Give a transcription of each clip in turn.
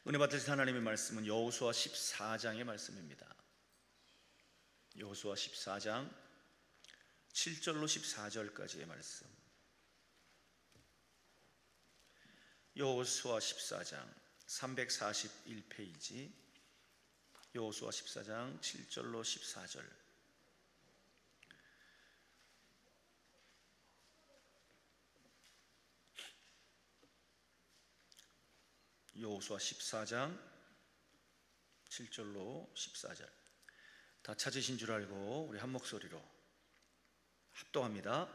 은혜 받으실 하나님의 말씀은 여호수아 14장의 말씀입니다. 여호수아 14장 7절로 14절까지의 말씀. 여호수아 14장 341페이지, 여호수아 14장 7절로 14절. 여호수아 14장 7절로 14절. 다 찾으신 줄 알고 우리 한 목소리로 합동합니다.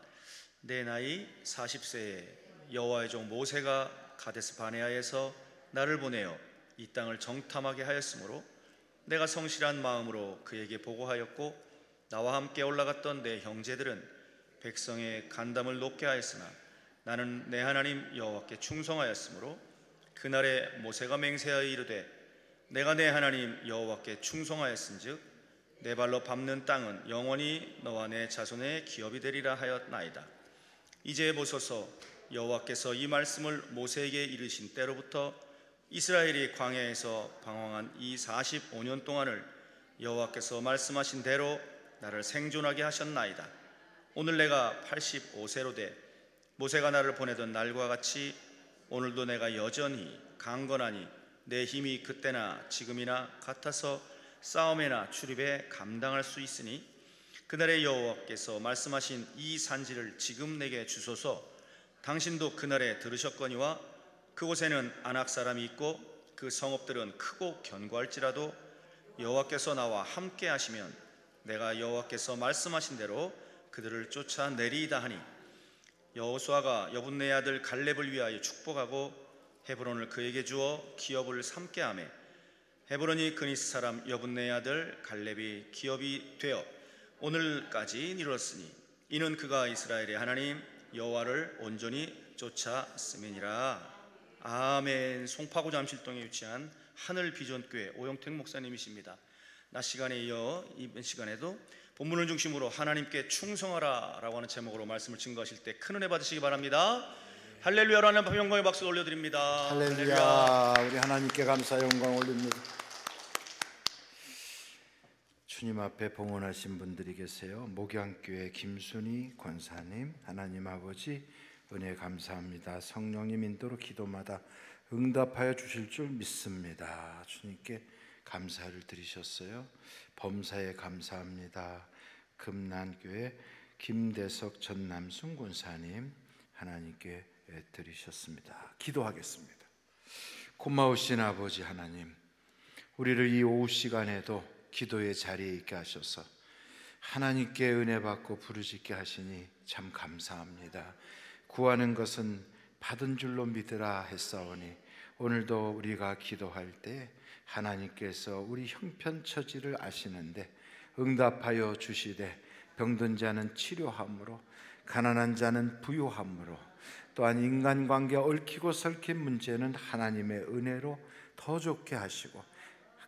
내 나이 40세에 여호와의 종 모세가 가데스 바네아에서 나를 보내어 이 땅을 정탐하게 하였으므로 내가 성실한 마음으로 그에게 보고하였고, 나와 함께 올라갔던 내 형제들은 백성의 간담을 높게 하였으나 나는 내 하나님 여호와께 충성하였으므로 그날에 모세가 맹세하여 이르되 내가 내 하나님 여호와께 충성하였은즉 내 발로 밟는 땅은 영원히 너와 내 자손의 기업이 되리라 하였나이다. 이제 보소서, 여호와께서 이 말씀을 모세에게 이르신 때로부터 이스라엘이 광야에서 방황한 이 45년 동안을 여호와께서 말씀하신 대로 나를 생존하게 하셨나이다. 오늘 내가 85세로 돼 모세가 나를 보내던 날과 같이 오늘도 내가 여전히 강건하니 내 힘이 그때나 지금이나 같아서 싸움에나 출입에 감당할 수 있으니 그날에 여호와께서 말씀하신 이 산지를 지금 내게 주소서. 당신도 그날에 들으셨거니와 그곳에는 아낙 사람이 있고 그 성읍들은 크고 견고할지라도 여호와께서 나와 함께 하시면 내가 여호와께서 말씀하신 대로 그들을 쫓아내리이다 하니, 여호수아가 여분네 아들 갈렙을 위하여 축복하고 헤브론을 그에게 주어 기업을 삼게 하매 헤브론이 그니스 사람 여분네 아들 갈렙이 기업이 되어 오늘까지 이르렀으니 이는 그가 이스라엘의 하나님 여호와를 온전히 쫓았음이니라. 아멘. 송파구 잠실동에 위치한 하늘비전교회 오영택 목사님이십니다. 낮 시간에 이어 이번 시간에도 본문을 중심으로 하나님께 충성하라 라고 하는 제목으로 말씀을 증거하실 때 큰 은혜 받으시기 바랍니다. 할렐루야라는 영광의 박수 올려드립니다. 할렐루야. 우리 하나님께 감사 영광 올립니다. 주님 앞에 봉헌하신 분들이 계세요. 목양교회 김순희 권사님, 하나님 아버지 은혜 감사합니다. 성령님 인도로 기도마다 응답하여 주실 줄 믿습니다. 주님께 감사를 드리셨어요. 범사에 감사합니다. 금난교회 김대석 전남순 권사님, 하나님께 드리셨습니다. 기도하겠습니다. 고마우신 아버지 하나님, 우리를 이 오후 시간에도 기도의 자리에 있게 하셔서 하나님께 은혜 받고 부르짖게 하시니 참 감사합니다. 구하는 것은 받은 줄로 믿으라 했사오니 오늘도 우리가 기도할 때 하나님께서 우리 형편처지를 아시는데 응답하여 주시되 병든 자는 치료함으로, 가난한 자는 부유함으로, 또한 인간관계 얽히고 설킨 문제는 하나님의 은혜로 더 좋게 하시고,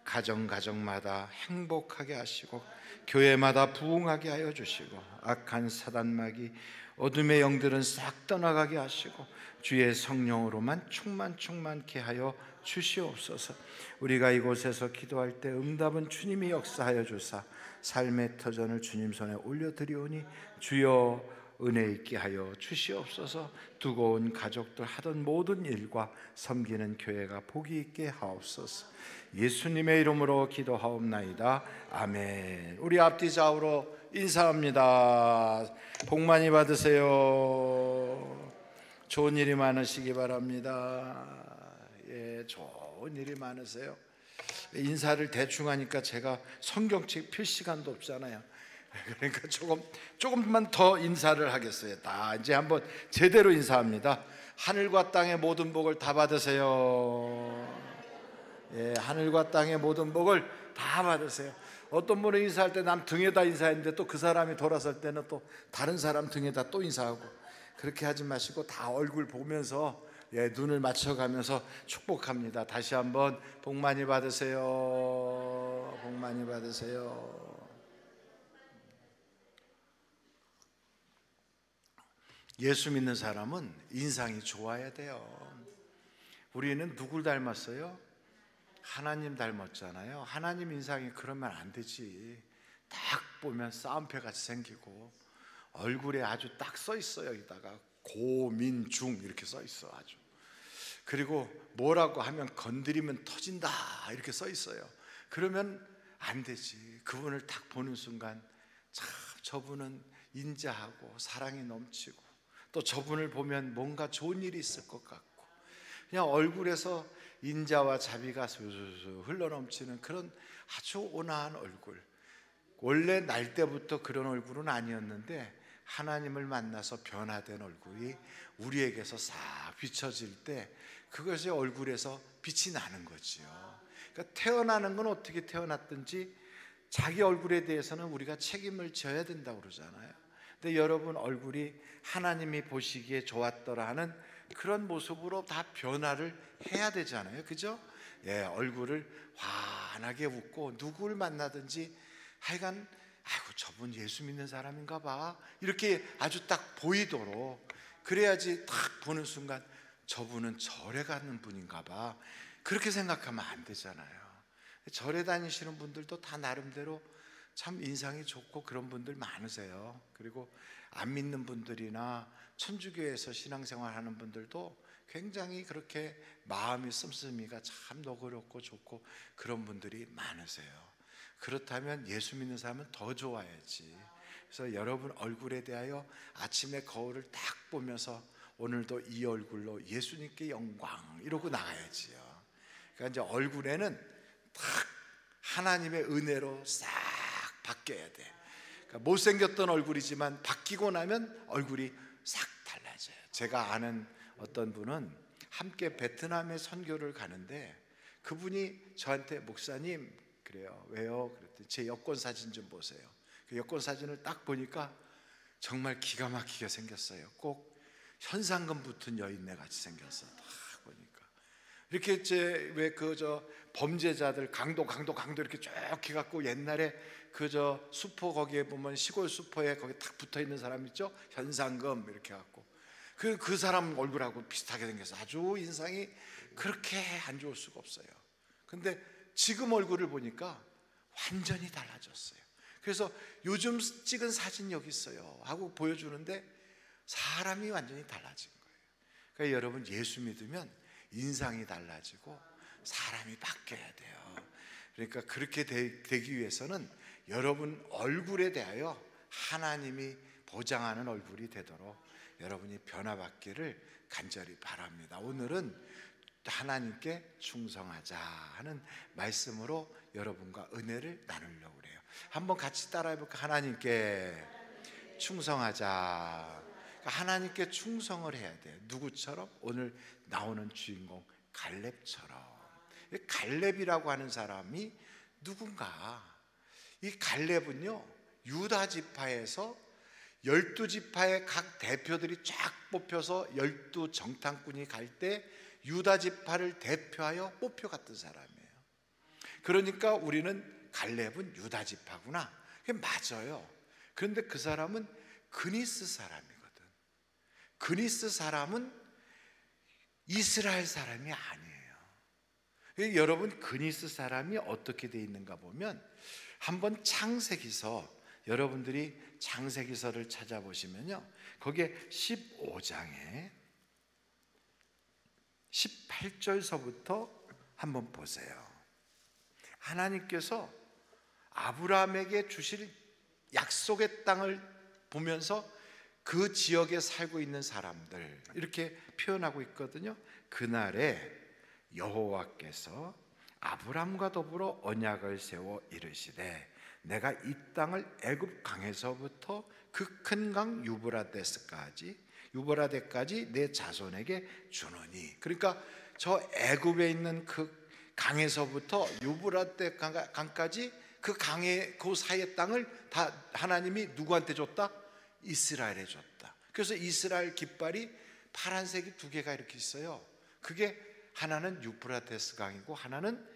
가정마다 행복하게 하시고, 교회마다 부흥하게 하여 주시고, 악한 사단마귀 어둠의 영들은 싹 떠나가게 하시고, 주의 성령으로만 충만케 하여 주시옵소서. 우리가 이곳에서 기도할 때 응답은 주님이 역사하여 주사 삶의 터전을 주님 손에 올려드리오니 주여 은혜 있게 하여 주시옵소서. 두고 온 가족들 하던 모든 일과 섬기는 교회가 복이 있게 하옵소서. 예수님의 이름으로 기도하옵나이다. 아멘. 우리 앞뒤 좌우로 인사합니다. 복 많이 받으세요. 좋은 일이 많으시기 바랍니다. 예, 좋은 일이 많으세요. 인사를 대충 하니까 제가 성경책 필 시간도 없잖아요. 그러니까 조금만 더 인사를 하겠어요. 이제 한번 제대로 인사합니다. 하늘과 땅의 모든 복을 다 받으세요. 예, 하늘과 땅의 모든 복을 다 받으세요. 어떤 분은 인사할 때 남 등에다 인사했는데 또 그 사람이 돌아설 때는 또 다른 사람 등에다 또 인사하고, 그렇게 하지 마시고 다 얼굴 보면서, 예, 눈을 맞춰가면서 축복합니다. 다시 한번 복 많이 받으세요. 복 많이 받으세요. 예수 믿는 사람은 인상이 좋아야 돼요. 우리는 누굴 닮았어요? 하나님 닮았잖아요. 하나님 인상이 그러면 안 되지. 딱 보면 싸움표 같이 생기고 얼굴에 아주 딱 써 있어요. 여기다가 고민중 이렇게 써 있어 아주. 그리고 뭐라고 하면 건드리면 터진다 이렇게 써 있어요. 그러면 안 되지. 그분을 딱 보는 순간 참 저분은 인자하고 사랑이 넘치고 또 저분을 보면 뭔가 좋은 일이 있을 것 같고 그냥 얼굴에서 인자와 자비가 술술 흘러넘치는 그런 아주 온화한 얼굴. 원래 날 때부터 그런 얼굴은 아니었는데 하나님을 만나서 변화된 얼굴이 우리에게서 싹 비춰질 때 그것이 얼굴에서 빛이 나는 거지요. 그러니까 태어나는 건 어떻게 태어났든지 자기 얼굴에 대해서는 우리가 책임을 져야 된다고 그러잖아요. 근데 여러분 얼굴이 하나님이 보시기에 좋았더라 하는 그런 모습으로 다 변화를 해야 되잖아요. 그죠? 예, 얼굴을 환하게 웃고 누구를 만나든지 하여간 아이고 저분 예수 믿는 사람인가 봐 이렇게 아주 딱 보이도록 그래야지 딱 보는 순간 저분은 절에 가는 분인가 봐 그렇게 생각하면 안 되잖아요. 절에 다니시는 분들도 다 나름대로 참 인상이 좋고 그런 분들 많으세요. 그리고 안 믿는 분들이나 천주교에서 신앙생활 하는 분들도 굉장히 그렇게 마음이 씀씀이가 참 너그럽고 좋고 그런 분들이 많으세요. 그렇다면 예수 믿는 사람은 더 좋아야지. 그래서 여러분 얼굴에 대하여 아침에 거울을 딱 보면서 오늘도 이 얼굴로 예수님께 영광 이러고 나가야지요. 그러니까 이제 얼굴에는 딱 하나님의 은혜로 싹 바뀌어야 돼. 그러니까 못생겼던 얼굴이지만 바뀌고 나면 얼굴이 싹 달라져요. 제가 아는 어떤 분은 함께 베트남에 선교를 가는데 그분이 저한테 목사님 그래요. 왜요? 그랬더니 제 여권 사진 좀 보세요. 그 여권 사진을 딱 보니까 정말 기가 막히게 생겼어요. 꼭 현상금 붙은 여인네 같이 생겼어. 딱 보니까 이렇게 이제 왜 그 저 범죄자들 강도 이렇게 쭉 해갖고 옛날에 그 저 수포 거기에 보면 시골 수포에 거기 딱 붙어 있는 사람 있죠? 현상금 이렇게 해갖고 그 사람 얼굴하고 비슷하게 생겨서 아주 인상이 그렇게 안 좋을 수가 없어요. 근데 지금 얼굴을 보니까 완전히 달라졌어요. 그래서 요즘 찍은 사진 여기 있어요 하고 보여주는데 사람이 완전히 달라진 거예요. 그러니까 여러분 예수 믿으면 인상이 달라지고 사람이 바뀌어야 돼요. 그러니까 그렇게 되기 위해서는 여러분 얼굴에 대하여 하나님이 보장하는 얼굴이 되도록 여러분이 변화받기를 간절히 바랍니다. 오늘은 하나님께 충성하자 하는 말씀으로 여러분과 은혜를 나누려고 그래요. 한번 같이 따라해 볼까요? 하나님께 충성하자. 하나님께 충성을 해야 돼요. 누구처럼? 오늘 나오는 주인공 갈렙처럼. 갈렙이라고 하는 사람이 누군가? 이 갈렙은요 유다 지파에서 12지파의 각 대표들이 쫙 뽑혀서 12 정탐꾼이 갈 때 유다 지파를 대표하여 뽑혀갔던 사람이에요. 그러니까 우리는 갈렙은 유다 지파구나. 그게 맞아요. 그런데 그 사람은 그니스 사람이거든. 그니스 사람은 이스라엘 사람이 아니에요. 여러분 그니스 사람이 어떻게 돼 있는가 보면 한번 창세기서 여러분들이 창세기서를 찾아보시면요 거기에 15장에 18절서부터 한번 보세요. 하나님께서 아브라함에게 주실 약속의 땅을 보면서 그 지역에 살고 있는 사람들 이렇게 표현하고 있거든요. 그날에 여호와께서 아브라함과 더불어 언약을 세워 이르시되 내가 이 땅을 애굽 강에서부터 그 큰 강 유브라데까지 내 자손에게 주노니. 그러니까 저 애굽에 있는 그 강에서부터 유브라데 강까지 그 강의 그 사이의 땅을 다 하나님이 누구한테 줬다? 이스라엘에 줬다. 그래서 이스라엘 깃발이 파란색이 두 개가 이렇게 있어요. 그게 하나는 유프라테스 강이고 하나는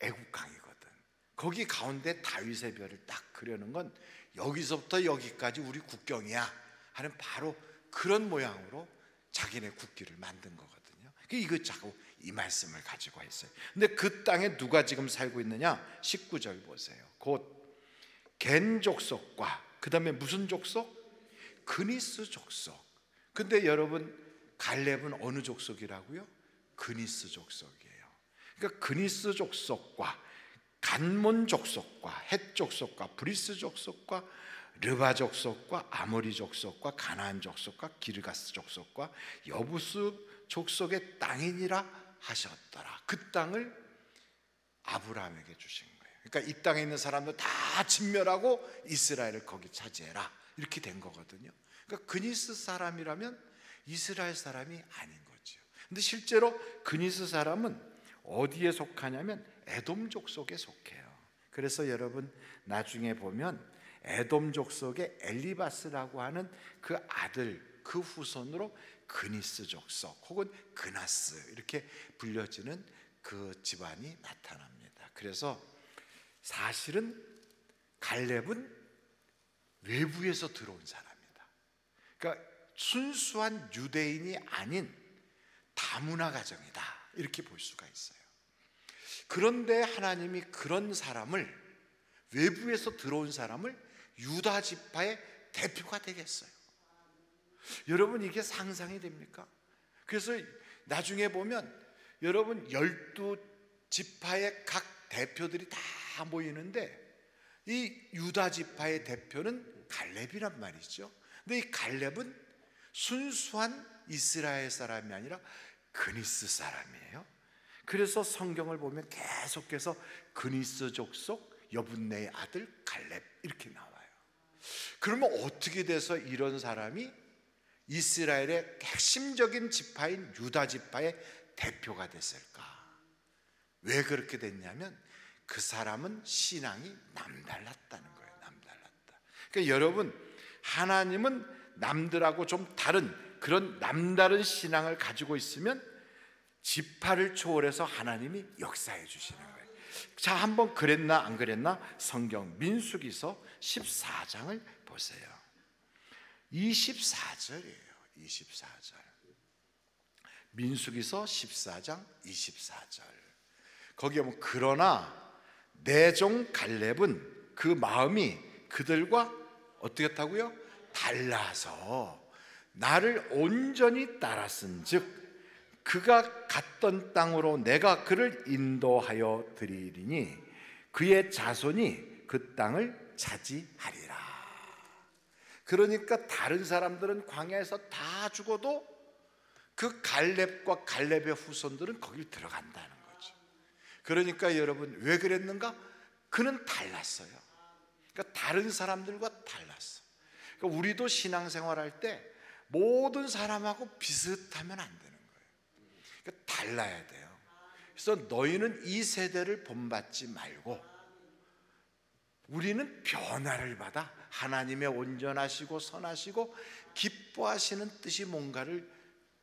애굽 강이거든. 거기 가운데 다윗의 별을 딱 그려놓은 건 여기서부터 여기까지 우리 국경이야 하는 바로 그런 모양으로 자기네 국기를 만든 거거든요. 이거 자꾸 이 말씀을 가지고 있어요. 근데 그 땅에 누가 지금 살고 있느냐? 19절 보세요. 곧 겐 족속과 그 다음에 무슨 족속? 그니스 족속. 근데 여러분, 갈렙은 어느 족속이라고요? 그니스 족속이에요. 그러니까 그니스 족속과 간몬 족속과 헷 족속과 브리스 족속과 르바 족속과 아모리 족속과 가나안 족속과 기르가스 족속과 여부스 족속의 땅이니라 하셨더라. 그 땅을 아브라함에게 주신 거예요. 그러니까 이 땅에 있는 사람들 다 진멸하고 이스라엘을 거기 차지해라, 이렇게 된 거거든요. 그러니까 그니스 사람이라면 이스라엘 사람이 아닌 거죠. 근데 실제로 그니스 사람은 어디에 속하냐면 에돔 족속에 속해요. 그래서 여러분, 나중에 보면 에돔 족속의 엘리바스라고 하는 그 아들, 그 후손으로 그니스 족속 혹은 그나스 이렇게 불려지는 그 집안이 나타납니다. 그래서 사실은 갈렙은 외부에서 들어온 사람이다. 그러니까 순수한 유대인이 아닌 다문화 가정이다, 이렇게 볼 수가 있어요. 그런데 하나님이 그런 사람을, 외부에서 들어온 사람을 유다 지파의 대표가 되겠어요. 여러분, 이게 상상이 됩니까? 그래서 나중에 보면 여러분 12지파의 각 대표들이 다 모이는데 이 유다 지파의 대표는 갈렙이란 말이죠. 근데 이 갈렙은 순수한 이스라엘 사람이 아니라 그니스 사람이에요. 그래서 성경을 보면 계속해서 그니스 족속 여분네의 아들 갈렙 이렇게 나와요. 그러면 어떻게 돼서 이런 사람이 이스라엘의 핵심적인 지파인 유다 지파의 대표가 됐을까? 왜 그렇게 됐냐면 그 사람은 신앙이 남달랐다는 거예요. 남달랐다. 그러니까 여러분, 하나님은 남들하고 좀 다른 그런 남다른 신앙을 가지고 있으면 지파를 초월해서 하나님이 역사해 주시는 거예요. 자, 한번 그랬나 안 그랬나? 성경 민수기서 14장을 보세요. 24절이에요. 24절. 민수기서 14장 24절. 거기에 보면 그러나 내 종 갈렙은 그 마음이 그들과 어떻게 했다고요? 달라서 나를 온전히 따랐은즉 그가 갔던 땅으로 내가 그를 인도하여 드리리니 그의 자손이 그 땅을 차지하리라. 그러니까 다른 사람들은 광야에서 다 죽어도 그 갈렙과 갈렙의 후손들은 거길 들어간다는 거죠. 그러니까 여러분, 왜 그랬는가? 그는 달랐어요. 그러니까 다른 사람들과 달랐어. 그러니까 우리도 신앙생활할 때 모든 사람하고 비슷하면 안 되는 거예요. 그러니까 달라야 돼요. 그래서 너희는 이 세대를 본받지 말고 우리는 변화를 받아 하나님의 온전하시고 선하시고 기뻐하시는 뜻이 뭔가를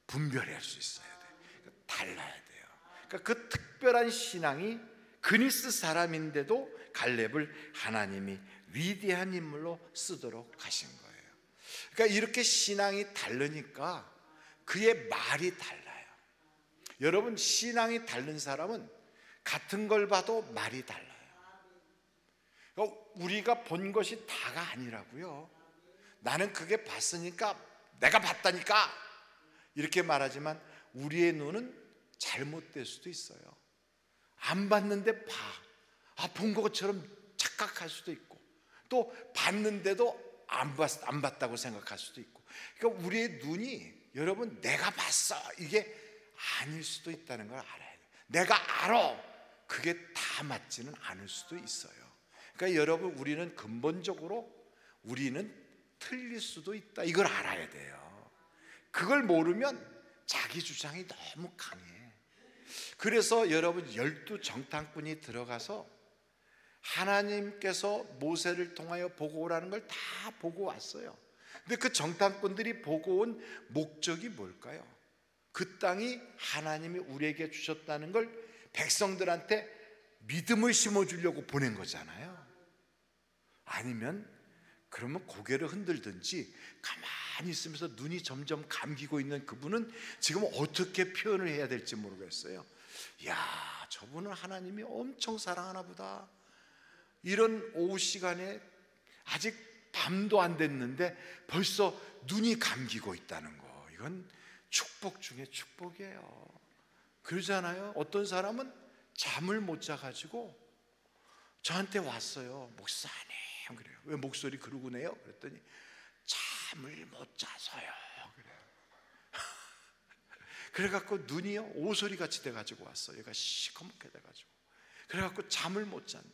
분별할 수 있어야 돼요. 그러니까 달라야 돼요. 그러니까 그 특별한 신앙이 그니스 사람인데도 갈렙을 하나님이 위대한 인물로 쓰도록 하신 거예요. 그러니까 이렇게 신앙이 다르니까 그의 말이 달라요. 여러분, 신앙이 다른 사람은 같은 걸 봐도 말이 달라요. 그러니까 우리가 본 것이 다가 아니라고요. 나는 그게 봤으니까, 내가 봤다니까 이렇게 말하지만 우리의 눈은 잘못될 수도 있어요. 안 봤는데 본 것처럼 착각할 수도 있고, 또 봤는데도 안 봤다고 생각할 수도 있고. 그러니까 우리의 눈이, 여러분, 내가 봤어 이게 아닐 수도 있다는 걸 알아야 돼요. 내가 알아, 그게 다 맞지는 않을 수도 있어요. 그러니까 여러분, 우리는 근본적으로 우리는 틀릴 수도 있다, 이걸 알아야 돼요. 그걸 모르면 자기 주장이 너무 강해. 그래서 여러분, 12정탐꾼이 들어가서 하나님께서 모세를 통하여 보고 오라는 걸 다 보고 왔어요. 근데 그 정탐꾼들이 보고 온 목적이 뭘까요? 그 땅이 하나님이 우리에게 주셨다는 걸 백성들한테 믿음을 심어주려고 보낸 거잖아요. 아니면 그러면 고개를 흔들든지 가만히 있으면서 눈이 점점 감기고 있는 그분은 지금 어떻게 표현을 해야 될지 모르겠어요. 야, 저분은 하나님이 엄청 사랑하나 보다. 이런 오후 시간에 아직 밤도 안 됐는데 벌써 눈이 감기고 있다는 거, 이건 축복 중에 축복이에요. 그러잖아요. 어떤 사람은 잠을 못 자가지고 저한테 왔어요. 목사님, 그래요. 왜 목소리 그러고 내요? 그랬더니 잠을 못 자서요. 그래요. 그래갖고 눈이요 오소리 같이 돼가지고 왔어요. 얘가 시커멓게 돼가지고. 그래갖고 잠을 못 잔대.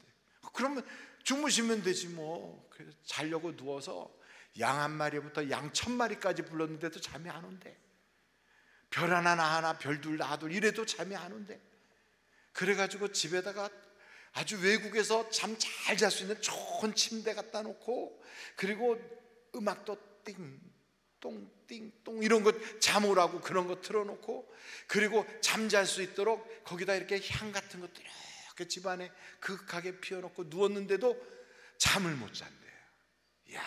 그러면 주무시면 되지 뭐. 그래서 자려고 누워서 양 한 마리부터 양 1000마리까지 불렀는데도 잠이 안 온대. 별 하나 나 하나, 별 둘 나 둘 이래도 잠이 안 온대. 그래가지고 집에다가 아주 외국에서 잠 잘 잘 수 있는 좋은 침대 갖다 놓고, 그리고 음악도 띵똥 띵똥 이런 거 잠 오라고 그런 거 틀어놓고, 그리고 잠잘 수 있도록 거기다 이렇게 향 같은 것들 이렇게 집안에 그윽하게 피워놓고 누웠는데도 잠을 못 잔대요. 이야,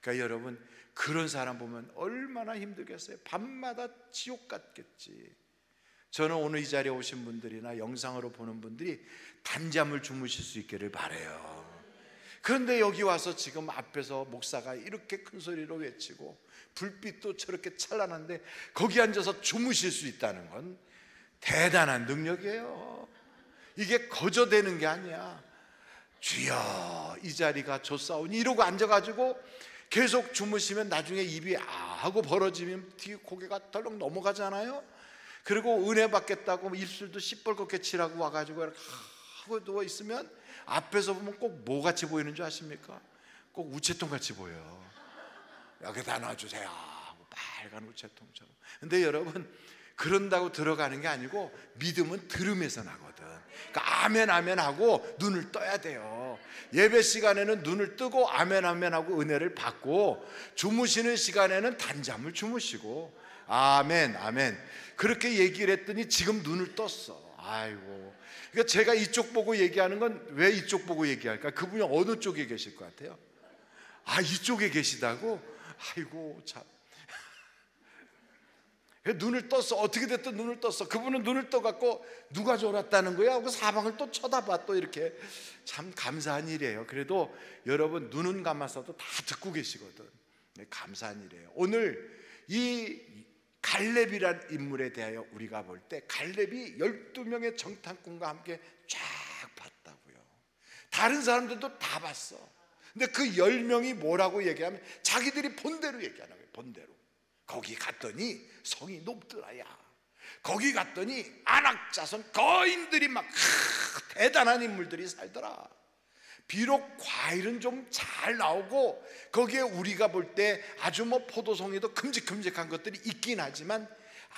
그러니까 여러분, 그런 사람 보면 얼마나 힘들겠어요. 밤마다 지옥 같겠지. 저는 오늘 이 자리에 오신 분들이나 영상으로 보는 분들이 단잠을 주무실 수 있기를 바라요. 그런데 여기 와서 지금 앞에서 목사가 이렇게 큰 소리로 외치고 불빛도 저렇게 찬란한데 거기 앉아서 주무실 수 있다는 건 대단한 능력이에요. 이게 거저되는 게 아니야. 주여 이 자리가 좋사오니 이러고 앉아가지고 계속 주무시면 나중에 입이 아 하고 벌어지면 뒤에 고개가 덜렁 넘어가잖아요. 그리고 은혜 받겠다고 입술도 시뻘겋게 칠하고 와가지고 이렇게 하고 누워있으면 앞에서 보면 꼭 뭐같이 보이는 줄 아십니까? 꼭 우체통같이 보여요. 여기다 놔주세요 하고 빨간 우체통처럼. 근데 여러분, 그런다고 들어가는 게 아니고 믿음은 들음에서 나거든. 그러니까 아멘 아멘 하고 눈을 떠야 돼요. 예배 시간에는 눈을 뜨고 아멘 아멘 하고 은혜를 받고, 주무시는 시간에는 단잠을 주무시고 아멘 아멘 그렇게 얘기를 했더니 지금 눈을 떴어. 아이고, 그러니까 제가 이쪽 보고 얘기하는 건 왜 이쪽 보고 얘기할까? 그분이 어느 쪽에 계실 것 같아요? 아, 이쪽에 계시다고? 아이고 참. 눈을 떴어. 어떻게 됐든 눈을 떴어. 그분은 눈을 떠갖고 누가 졸았다는 거야 하고 사방을 또 쳐다봐. 또 이렇게 참 감사한 일이에요. 그래도 여러분 눈은 감아서도 다 듣고 계시거든. 감사한 일이에요. 오늘 이 갈렙이란 인물에 대하여 우리가 볼 때 갈렙이 12명의 정탐꾼과 함께 쫙 봤다고요. 다른 사람들도 다 봤어. 근데 그 10명이 뭐라고 얘기하면 자기들이 본대로 얘기하는 거예요. 본대로. 거기 갔더니 성이 높더라야. 거기 갔더니 안악자손 거인들이 막 대단한 인물들이 살더라. 비록 과일은 좀 잘 나오고 거기에 우리가 볼 때 아주 뭐 포도송이도 큼직큼직한 것들이 있긴 하지만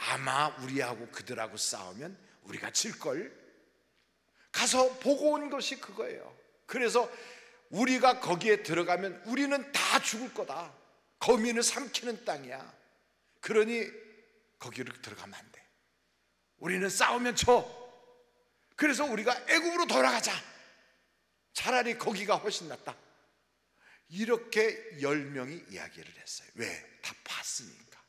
아마 우리하고 그들하고 싸우면 우리가 질걸. 가서 보고 온 것이 그거예요. 그래서 우리가 거기에 들어가면 우리는 다 죽을 거다. 거민을 삼키는 땅이야. 그러니 거기로 들어가면 안 돼. 우리는 싸우면 져. 그래서 우리가 애굽으로 돌아가자. 차라리 거기가 훨씬 낫다. 이렇게 10명이 이야기를 했어요. 왜? 다 봤으니까.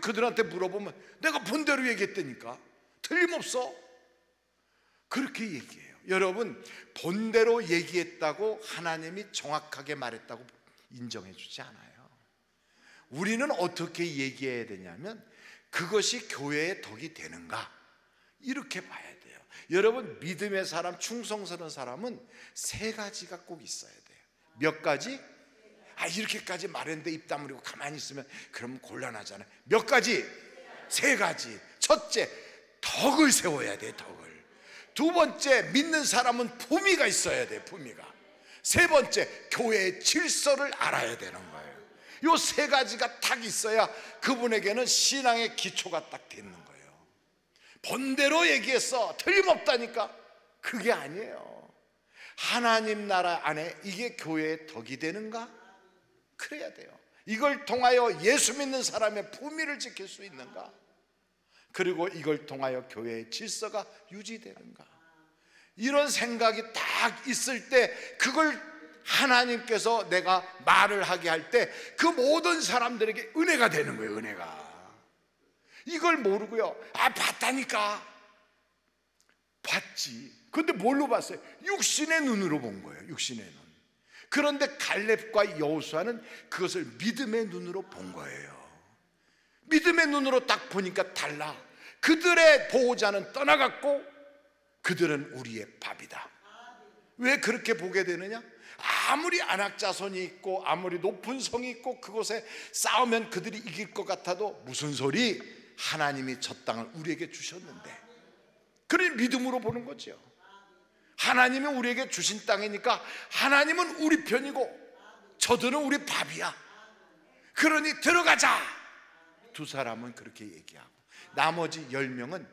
그들한테 물어보면 내가 본대로 얘기했다니까. 틀림없어. 그렇게 얘기해요. 여러분, 본대로 얘기했다고 하나님이 정확하게 말했다고 인정해 주지 않아요. 우리는 어떻게 얘기해야 되냐면 그것이 교회의 덕이 되는가, 이렇게 봐야 돼요. 여러분, 믿음의 사람, 충성스러운 사람은 3가지가 꼭 있어야 돼요. 몇 가지? 이렇게까지 말했는데 입 다물고 가만히 있으면 그럼 곤란하잖아요. 몇 가지? 3가지. 첫째, 덕을 세워야 돼. 덕을. 두 번째, 믿는 사람은 품위가 있어야 돼. 품위가. 세 번째, 교회의 질서를 알아야 되는 거예요. 요 3가지가 딱 있어야 그분에게는 신앙의 기초가 딱 되는 거예요. 본대로 얘기했어. 틀림없다니까. 그게 아니에요. 하나님 나라 안에 이게 교회의 덕이 되는가? 그래야 돼요. 이걸 통하여 예수 믿는 사람의 품위를 지킬 수 있는가? 그리고 이걸 통하여 교회의 질서가 유지되는가? 이런 생각이 딱 있을 때 그걸 하나님께서 내가 말을 하게 할 때 그 모든 사람들에게 은혜가 되는 거예요. 은혜가. 이걸 모르고요, 봤다니까. 봤지. 근데 뭘로 봤어요? 육신의 눈으로 본 거예요. 육신의 눈. 그런데 갈렙과 여호수아는 그것을 믿음의 눈으로 본 거예요. 믿음의 눈으로 딱 보니까 달라. 그들의 보호자는 떠나갔고 그들은 우리의 밥이다. 왜 그렇게 보게 되느냐? 아무리 안악자손이 있고 아무리 높은 성이 있고 그곳에 싸우면 그들이 이길 것 같아도 무슨 소리? 하나님이 저 땅을 우리에게 주셨는데. 그러니 믿음으로 보는 거죠. 하나님이 우리에게 주신 땅이니까 하나님은 우리 편이고 저들은 우리 밥이야. 그러니 들어가자. 두 사람은 그렇게 얘기하고 나머지 10명은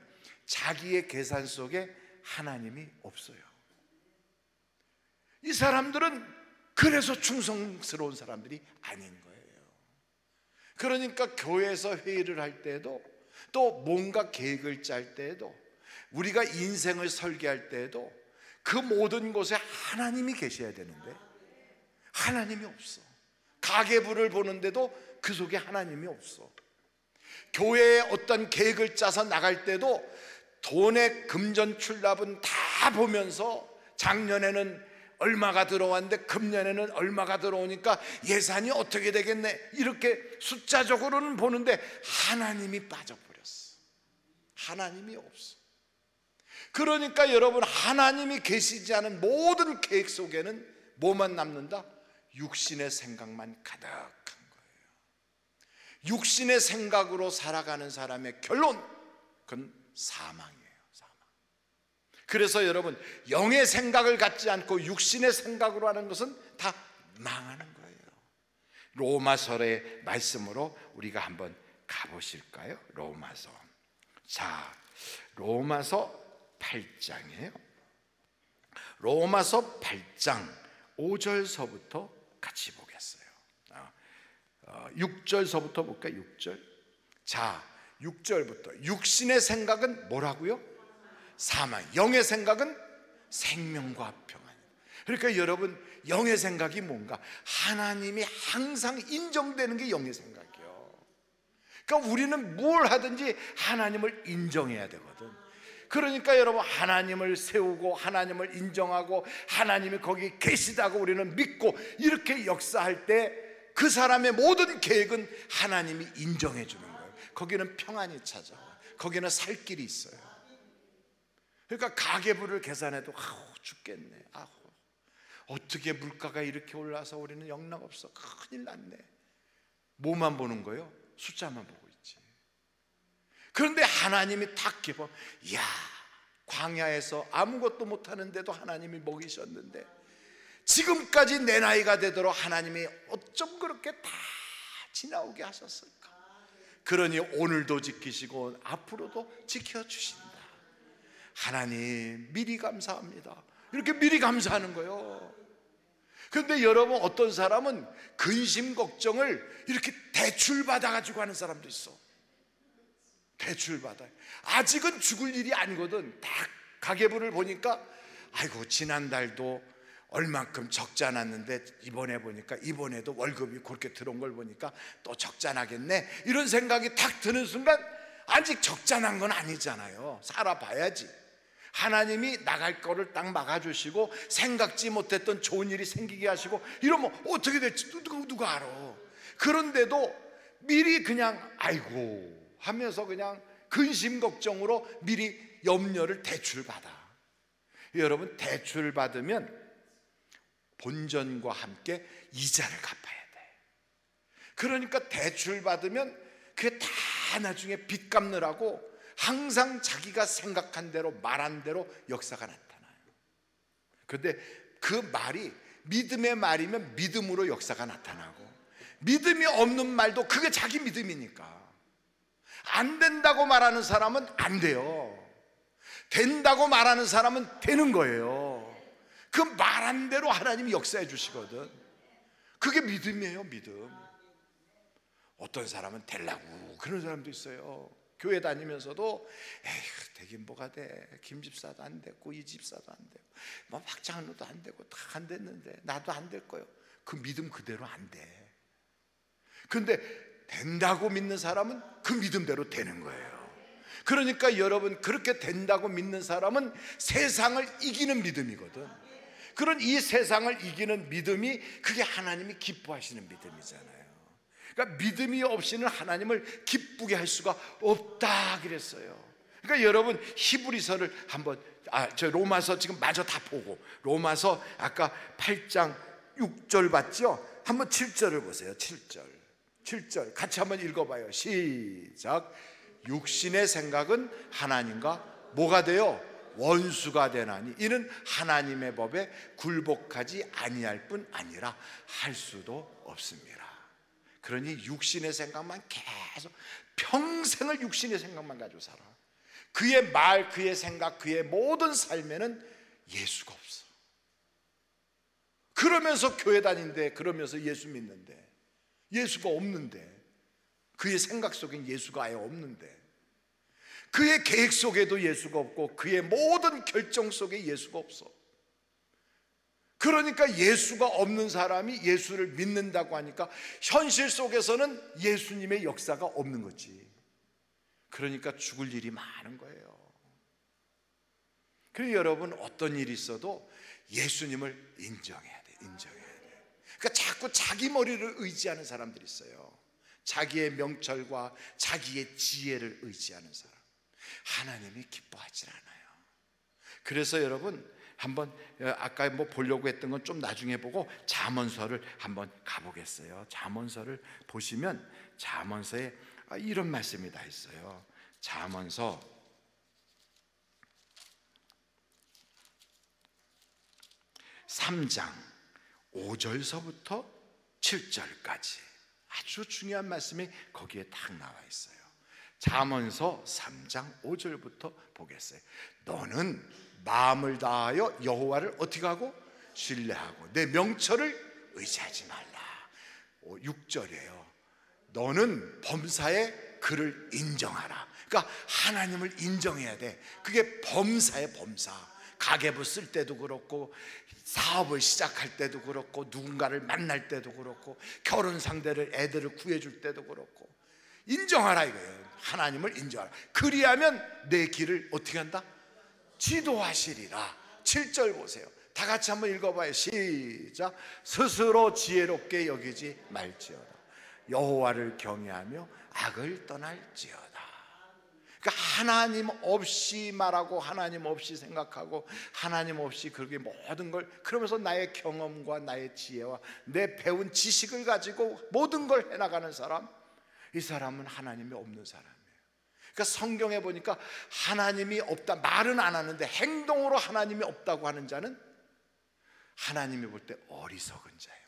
자기의 계산 속에 하나님이 없어요. 이 사람들은 그래서 충성스러운 사람들이 아닌 거예요. 그러니까 교회에서 회의를 할 때에도 또 뭔가 계획을 짤 때에도 우리가 인생을 설계할 때에도 그 모든 곳에 하나님이 계셔야 되는데 하나님이 없어. 가계부를 보는데도 그 속에 하나님이 없어. 교회에 어떤 계획을 짜서 나갈 때도 돈의 금전 출납은 다 보면서 작년에는 얼마가 들어왔는데 금년에는 얼마가 들어오니까 예산이 어떻게 되겠네, 이렇게 숫자적으로는 보는데 하나님이 빠져버렸어. 하나님이 없어. 그러니까 여러분, 하나님이 계시지 않은 모든 계획 속에는 뭐만 남는다? 육신의 생각만 가득한 거예요. 육신의 생각으로 살아가는 사람의 결론, 그건 사망이에요. 사망. 그래서 여러분, 영의 생각을 갖지 않고 육신의 생각으로 하는 것은 다 망하는 거예요. 로마서의 말씀으로 우리가 한번 가보실까요? 로마서. 자, 로마서 8장이에요. 로마서 8장 5절서부터 같이 보겠어요. 6절서부터 볼까요? 6절. 자, 6절부터 육신의 생각은 뭐라고요? 사망. 영의 생각은 생명과 평안. 그러니까 여러분, 영의 생각이 뭔가? 하나님이 항상 인정되는 게 영의 생각이에요. 그러니까 우리는 뭘 하든지 하나님을 인정해야 되거든. 그러니까 여러분, 하나님을 세우고 하나님을 인정하고 하나님이 거기 계시다고 우리는 믿고 이렇게 역사할 때 그 사람의 모든 계획은 하나님이 인정해 주는 거예요. 거기는 평안이 찾아와요. 거기는 살 길이 있어요. 그러니까 가계부를 계산해도 죽겠네. 어떻게 물가가 이렇게 올라서 우리는 영락없어. 큰일 났네. 뭐만 보는 거예요? 숫자만 보고 있지. 그런데 하나님이 딱 보면, 이야, 광야에서 아무것도 못하는데도 하나님이 먹이셨는데 지금까지 내 나이가 되도록 하나님이 어쩜 그렇게 다 지나오게 하셨을까? 그러니 오늘도 지키시고 앞으로도 지켜주신다. 하나님 미리 감사합니다. 이렇게 미리 감사하는 거예요. 그런데 여러분, 어떤 사람은 근심 걱정을 이렇게 대출 받아가지고 하는 사람도 있어. 대출 받아요. 아직은 죽을 일이 아니거든. 딱 가계부를 보니까 아이고, 지난달도 얼만큼 적지 않았는데 이번에 보니까 이번에도 월급이 그렇게 들어온 걸 보니까 또 적자나겠네, 이런 생각이 딱 드는 순간 아직 적자난 건 아니잖아요. 살아봐야지. 하나님이 나갈 거를 딱 막아주시고 생각지 못했던 좋은 일이 생기게 하시고 이러면 어떻게 될지 누가 알아. 그런데도 미리 그냥 아이고 하면서 그냥 근심 걱정으로 미리 염려를 대출 받아. 여러분, 대출 받으면 본전과 함께 이자를 갚아야 돼. 그러니까 대출 받으면 그게 다 나중에 빚 갚느라고 항상 자기가 생각한 대로 말한 대로 역사가 나타나요. 그런데 그 말이 믿음의 말이면 믿음으로 역사가 나타나고, 믿음이 없는 말도 그게 자기 믿음이니까. 안 된다고 말하는 사람은 안 돼요. 된다고 말하는 사람은 되는 거예요. 그 말한 대로 하나님이 역사해 주시거든. 그게 믿음이에요. 믿음. 어떤 사람은 되려고 그런 사람도 있어요. 교회 다니면서도 에휴 되긴 뭐가 돼, 김 집사도 안 됐고 이 집사도 안 되고 뭐 박장로도 안 되고 다 안 됐는데 나도 안 될 거예요. 그 믿음 그대로 안 돼. 근데 된다고 믿는 사람은 그 믿음대로 되는 거예요. 그러니까 여러분, 그렇게 된다고 믿는 사람은 세상을 이기는 믿음이거든. 그런 이 세상을 이기는 믿음이, 그게 하나님이 기뻐하시는 믿음이잖아요. 그러니까 믿음이 없이는 하나님을 기쁘게 할 수가 없다 그랬어요. 그러니까 여러분, 히브리서를 한번 저 로마서 지금 마저 다 보고, 로마서 아까 8장 6절 봤죠? 한번 7절을 보세요. 7절 같이 한번 읽어봐요. 시작. 육신의 생각은 하나님과 뭐가 돼요? 원수가 되나니 이는 하나님의 법에 굴복하지 아니할 뿐 아니라 할 수도 없습니다. 그러니 육신의 생각만 계속 평생을 육신의 생각만 가지고 살아. 그의 말, 그의 생각, 그의 모든 삶에는 예수가 없어. 그러면서 교회 다니는데, 그러면서 예수 믿는데, 예수가 없는데, 그의 생각 속엔 예수가 아예 없는데, 그의 계획 속에도 예수가 없고, 그의 모든 결정 속에 예수가 없어. 그러니까 예수가 없는 사람이 예수를 믿는다고 하니까 현실 속에서는 예수님의 역사가 없는 거지. 그러니까 죽을 일이 많은 거예요. 그래서 여러분, 어떤 일이 있어도 예수님을 인정해야 돼. 그러니까 자꾸 자기 머리를 의지하는 사람들이 있어요. 자기의 명철과 자기의 지혜를 의지하는 사람, 하나님이 기뻐하지 않아요. 그래서 여러분, 한번 아까 뭐 보려고 했던 건 좀 나중에 보고 잠언서를 한번 가보겠어요. 잠언서를 보시면 잠언서에 이런 말씀이 다 있어요. 잠언서 3장 5절서부터 7절까지 아주 중요한 말씀이 거기에 딱 나와 있어요. 잠언서 3장 5절부터 보겠어요. 너는 마음을 다하여 여호와를 어떻게 하고? 신뢰하고 내 명철을 의지하지 말라. 6절이에요. 너는 범사에 그를 인정하라. 그러니까 하나님을 인정해야 돼. 그게 범사예요. 범사. 가계부 쓸 때도 그렇고, 사업을 시작할 때도 그렇고, 누군가를 만날 때도 그렇고, 결혼 상대를, 애들을 구해줄 때도 그렇고, 인정하라 이거예요. 하나님을 인정하라. 그리하면 내 길을 어떻게 한다? 지도하시리라. 7절 보세요. 다 같이 한번 읽어봐요. 시작. 스스로 지혜롭게 여기지 말지어다. 여호와를 경외하며 악을 떠날지어다. 그러니까 하나님 없이 말하고, 하나님 없이 생각하고, 하나님 없이 그렇게 모든 걸, 그러면서 나의 경험과 나의 지혜와 내 배운 지식을 가지고 모든 걸 해나가는 사람, 이 사람은 하나님이 없는 사람이에요. 그러니까 성경에 보니까 하나님이 없다, 말은 안 하는데 행동으로 하나님이 없다고 하는 자는 하나님이 볼 때 어리석은 자예요.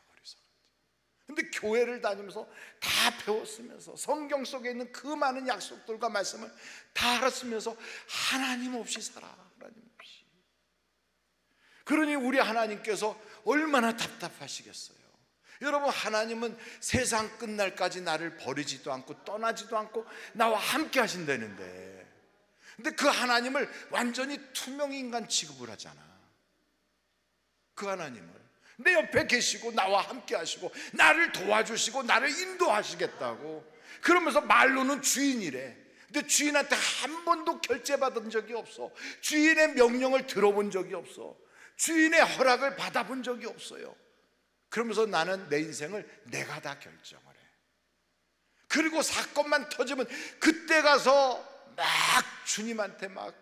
근데 교회를 다니면서 다 배웠으면서 성경 속에 있는 그 많은 약속들과 말씀을 다 알았으면서 하나님 없이 살아. 하나님 없이. 그러니 우리 하나님께서 얼마나 답답하시겠어요. 여러분, 하나님은 세상 끝날까지 나를 버리지도 않고 떠나지도 않고 나와 함께 하신다는데, 근데 그 하나님을 완전히 투명인간 취급을 하잖아. 그 하나님을 내 옆에 계시고 나와 함께 하시고 나를 도와주시고 나를 인도하시겠다고, 그러면서 말로는 주인이래. 근데 주인한테 한 번도 결제받은 적이 없어. 주인의 명령을 들어본 적이 없어. 주인의 허락을 받아본 적이 없어요. 그러면서 나는 내 인생을 내가 다 결정을 해. 그리고 사건만 터지면 그때 가서 막 주님한테 막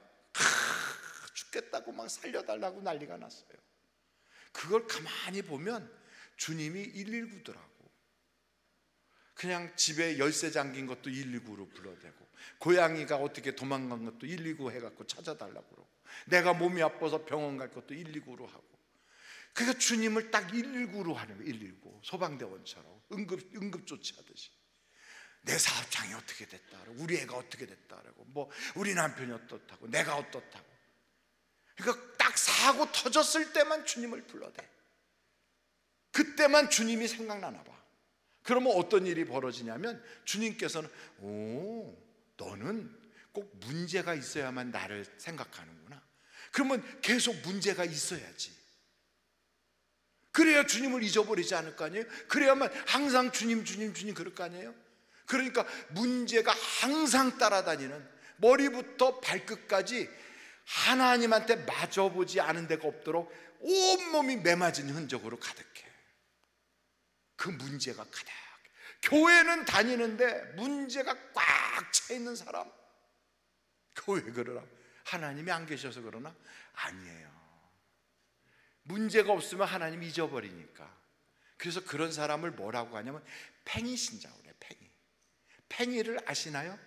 죽겠다고 막 살려달라고 난리가 났어요. 그걸 가만히 보면 주님이 119더라고. 그냥 집에 열쇠 잠긴 것도 119로 불러대고, 고양이가 어떻게 도망간 것도 119 해갖고 찾아달라고 그러고, 내가 몸이 아파서 병원 갈 것도 119로 하고. 그러니까 주님을 딱 119로 하는 거예요. 119 소방대원처럼 응급 조치하듯이. 내 사업장이 어떻게 됐다, 우리 애가 어떻게 됐다라고, 뭐 우리 남편이 어떻다고, 내가 어떻다고. 그러니까 딱 사고 터졌을 때만 주님을 불러대. 그때만 주님이 생각나나 봐. 그러면 어떤 일이 벌어지냐면 주님께서는 너는 꼭 문제가 있어야만 나를 생각하는구나. 그러면 계속 문제가 있어야지. 그래야 주님을 잊어버리지 않을 거 아니에요? 그래야만 항상 주님 주님 주님 그럴 거 아니에요? 그러니까 문제가 항상 따라다니는, 머리부터 발끝까지 하나님한테 마주보지 않은 데가 없도록 온몸이 매맞은 흔적으로 가득해. 그 문제가 가득. 교회는 다니는데 문제가 꽉 차 있는 사람, 그 왜 그러나? 하나님이 안 계셔서 그러나? 아니에요. 문제가 없으면 하나님 잊어버리니까. 그래서 그런 사람을 뭐라고 하냐면 팽이 신자고 그래. 팽이를 아시나요?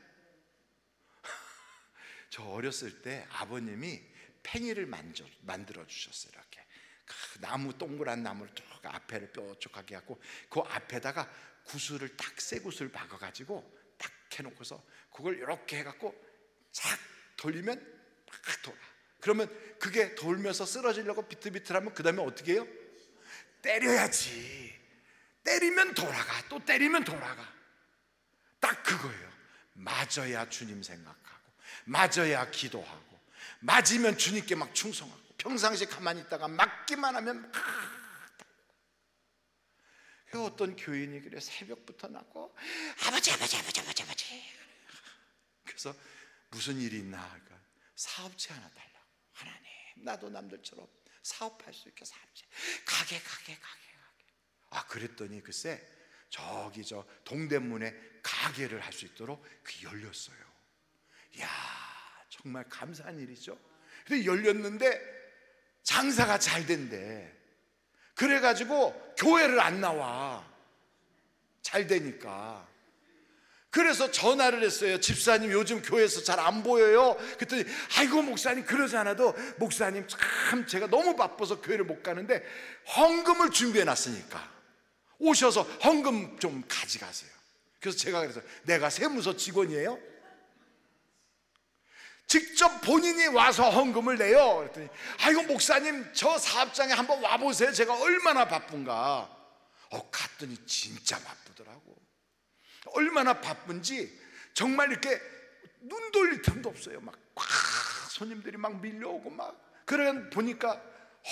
저 어렸을 때 아버님이 팽이를 만들어 주셨어요. 이렇게 나무, 동그란 나무를 쭉 앞에를 뾰족하게 하고 그 앞에다가 구슬을 딱 새 구슬 박아가지고 딱 해놓고서 그걸 이렇게 해갖고 착 돌리면 팍 돌아. 그러면 그게 돌면서 쓰러지려고 비틀비틀하면 그 다음에 어떻게 해요? 때려야지. 때리면 돌아가. 또 때리면 돌아가. 딱 그거예요. 맞아야 주님 생각하고, 맞아야 기도하고, 맞으면 주님께 막 충성하고, 평상시에 가만히 있다가 맞기만 하면 어떤 교인이 그래 새벽부터 나고 아버지. 그래서 무슨 일이 있나 하니까 사업체 하나 달라고. 하나님, 나도 남들처럼 사업할 수 있게 사업체, 가게. 아, 그랬더니 글쎄 저기 저 동대문에 가게를 할 수 있도록 그 열렸어요. 이야, 정말 감사한 일이죠. 근데 열렸는데 장사가 잘 된대. 그래가지고 교회를 안 나와. 잘 되니까. 그래서 전화를 했어요. 집사님 요즘 교회에서 잘 안 보여요. 그랬더니 아이고 목사님 그러지 않아도 목사님 참 제가 너무 바빠서 교회를 못 가는데 헌금을 준비해 놨으니까 오셔서 헌금 좀 가져가세요. 그래서 제가 그래서 내가 세무서 직원이에요? 직접 본인이 와서 헌금을 내요. 그랬더니 아이고 목사님 저 사업장에 한번 와보세요. 제가 얼마나 바쁜가. 갔더니 진짜 바쁘더라고. 얼마나 바쁜지 정말 이렇게 눈 돌릴 틈도 없어요. 막 손님들이 막 밀려오고 막. 그래 보니까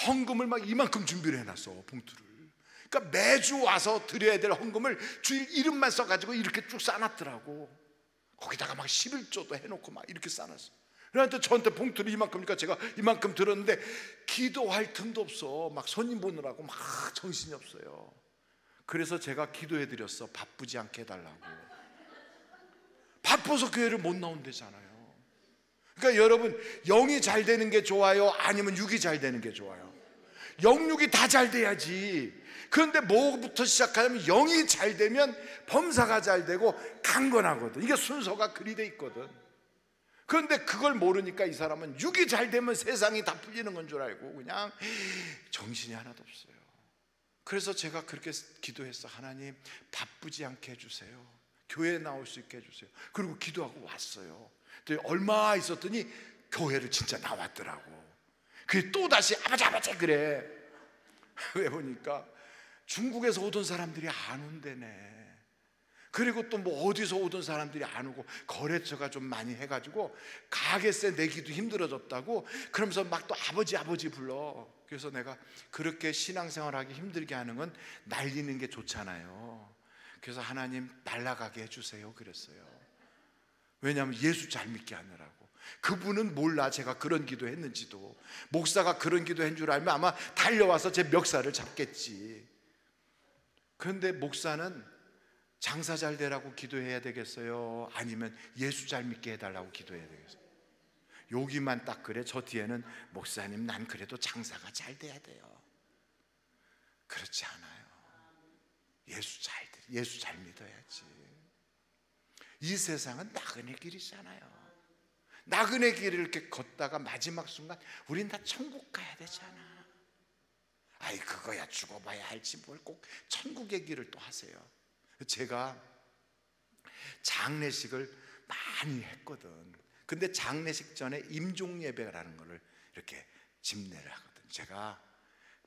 헌금을 막 이만큼 준비를 해놨어, 봉투를. 그러니까 매주 와서 드려야 될 헌금을 주일 이름만 써가지고 이렇게 쭉 싸놨더라고. 거기다가 막 11조도 해놓고 막 이렇게 싸놨어. 그런데 저한테 봉투를 이만큼이니까 제가 이만큼 들었는데 기도할 틈도 없어. 막 손님 보느라고 막 정신이 없어요. 그래서 제가 기도해드렸어. 바쁘지 않게 해달라고. 바빠서 교회를 못 나온대잖아요. 그러니까 여러분, 영이 잘 되는 게 좋아요? 아니면 육이 잘 되는 게 좋아요? 영육이 다 잘 돼야지. 그런데 뭐부터 시작하냐면 영이 잘 되면 범사가 잘 되고 강건하거든. 이게 순서가 그리 돼 있거든. 그런데 그걸 모르니까 이 사람은 육이 잘 되면 세상이 다 풀리는 건 줄 알고 그냥 정신이 하나도 없어요. 그래서 제가 그렇게 기도했어. 하나님 바쁘지 않게 해주세요. 교회에 나올 수 있게 해주세요. 그리고 기도하고 왔어요. 얼마 있었더니 교회를 진짜 나왔더라고. 그게 또다시 아버지 그래. 왜 보니까 중국에서 오던 사람들이 안 온대네. 그리고 또 뭐 어디서 오던 사람들이 안 오고 거래처가 좀 많이 해가지고 가게세 내기도 힘들어졌다고. 그러면서 막 또 아버지 불러. 그래서 내가 그렇게 신앙생활하기 힘들게 하는 건 날리는 게 좋잖아요. 그래서 하나님 날아가게 해주세요 그랬어요. 왜냐하면 예수 잘 믿게 하느라고. 그분은 몰라 제가 그런 기도했는지도. 목사가 그런 기도한 줄 알면 아마 달려와서 제 멱살을 잡겠지. 그런데 목사는 장사 잘 되라고 기도해야 되겠어요? 아니면 예수 잘 믿게 해달라고 기도해야 되겠어요? 여기만 딱 그래. 저 뒤에는 목사님 난 그래도 장사가 잘 돼야 돼요. 그렇지 않아요. 예수 잘 믿어야지. 이 세상은 나그네 길이잖아요. 나그네 길을 이렇게 걷다가 마지막 순간 우린 다 천국 가야 되잖아. 아이 그거야 죽어봐야 할지 뭘 꼭 천국의 길을 또 하세요. 제가 장례식을 많이 했거든. 근데 장례식 전에 임종예배라는 거를 이렇게 집례를 하거든. 제가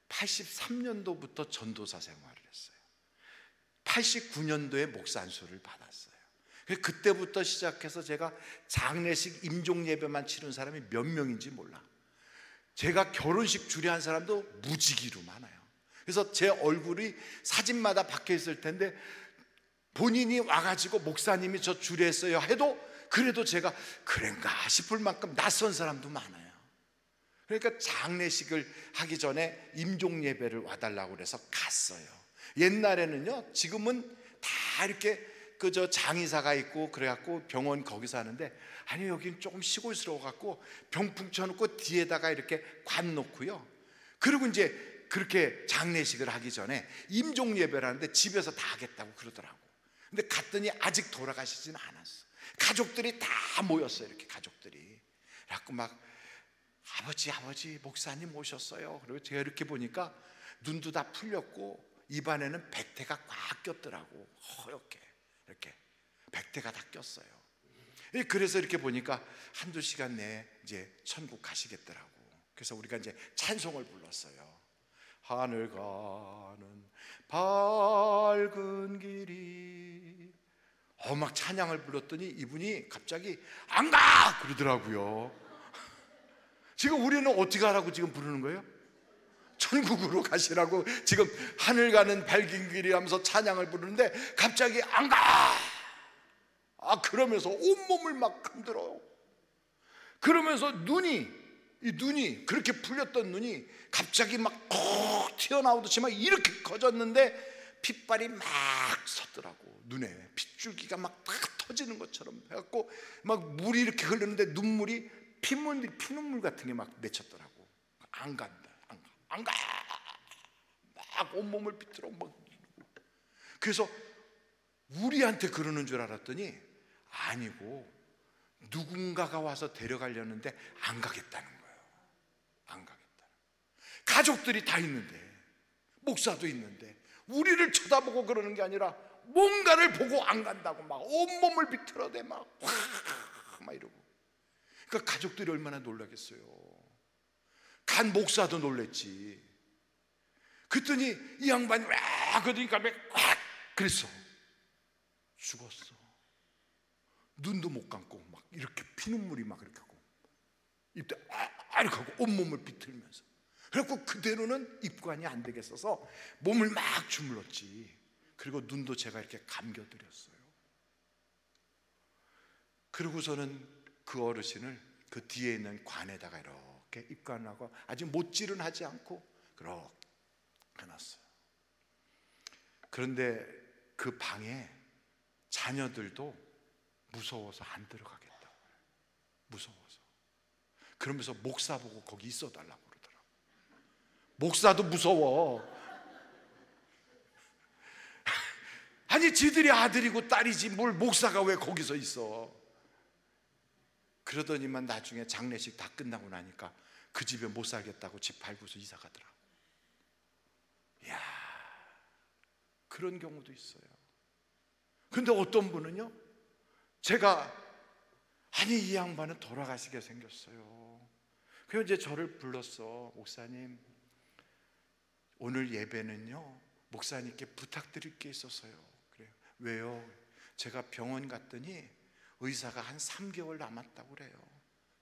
83년도부터 전도사 생활을 했어요. 89년도에 목사 안수를 받았어요. 그때부터 시작해서 제가 장례식 임종 예배만 치른 사람이 몇 명인지 몰라. 제가 결혼식 주례한 사람도 무지기로 많아요. 그래서 제 얼굴이 사진마다 박혀 있을 텐데 본인이 와가지고 목사님이 저 주례했어요 해도 그래도 제가 그런가 싶을 만큼 낯선 사람도 많아요. 그러니까 장례식을 하기 전에 임종 예배를 와달라고 그래서 갔어요. 옛날에는요, 지금은 다 이렇게 그저 장의사가 있고 그래갖고 병원 거기서 하는데, 아니 여긴 조금 시골스러워 갖고 병풍 쳐놓고 뒤에다가 이렇게 관 놓고요. 그리고 이제 그렇게 장례식을 하기 전에 임종 예배를 하는데 집에서 다 하겠다고 그러더라고. 근데 갔더니 아직 돌아가시지는 않았어. 가족들이 다 모였어요. 이렇게 가족들이. 그래갖고 막 아버지 목사님 오셨어요. 그리고 제가 이렇게 보니까 눈도 다 풀렸고 입안에는 백태가 꽉 꼈더라고. 허옇게 이렇게 백태가 다 꼈어요. 그래서 이렇게 보니까 한두 시간 내에 이제 천국 가시겠더라고. 그래서 우리가 이제 찬송을 불렀어요. 하늘 가는 밝은 길이, 막 찬양을 불렀더니 이분이 갑자기 안 가! 그러더라고요. 지금 우리는 어떻게 하라고 지금 부르는 거예요? 천국으로 가시라고 지금 하늘 가는 밝은 길이 하면서 찬양을 부르는데 갑자기 안 가! 그러면서 온몸을 막 흔들어요. 그러면서 이 눈이 그렇게 풀렸던 눈이 갑자기 막 튀어나오듯이 막 이렇게 커졌는데 핏발이 막 섰더라고. 눈에 핏줄기가 막 터지는 것처럼 해갖고 막 물이 이렇게 흐르는데 눈물이 피눈물 같은 게 막 맺혔더라고. 안 간다, 안 가. 막 온몸을 비틀어 막. 그래서 우리한테 그러는 줄 알았더니 아니고 누군가가 와서 데려가려는데 안 가겠다는 거예요. 안 가겠다. 가족들이 다 있는데, 목사도 있는데 우리를 쳐다보고 그러는 게 아니라 뭔가를 보고 안 간다고 막 온몸을 비틀어대 막 이러고. 그러니까 가족들이 얼마나 놀라겠어요. 간 목사도 놀랬지. 그랬더니 이 양반이 그러니까 확 그랬어. 죽었어. 눈도 못 감고 막 이렇게 피눈물이 막 이렇게 하고 이때 이렇게 하고 온몸을 비틀면서. 그래갖고 그대로는 입관이 안 되겠어서 몸을 막 주물렀지. 그리고 눈도 제가 이렇게 감겨드렸어요. 그러고서는 그 어르신을 그 뒤에 있는 관에다가 이렇게 입관을 하고 아직 못질은 하지 않고 그렇게 해놨어요. 그런데 그 방에 자녀들도 무서워서 안 들어가겠다고. 무서워서. 그러면서 목사 보고 거기 있어달라고 그러더라고. 목사도 무서워. 아니 지들이 아들이고 딸이지 뭘 목사가 왜 거기서 있어. 그러더니만 나중에 장례식 다 끝나고 나니까 그 집에 못 살겠다고 집 팔고서 이사 가더라고. 이야, 그런 경우도 있어요. 근데 어떤 분은요, 제가 아니 이 양반은 돌아가시게 생겼어요. 그래서 이제 저를 불렀어. 목사님, 오늘 예배는요 목사님께 부탁드릴 게 있어서요. 그래요. 왜요? 제가 병원 갔더니 의사가 한 3개월 남았다고 그래요.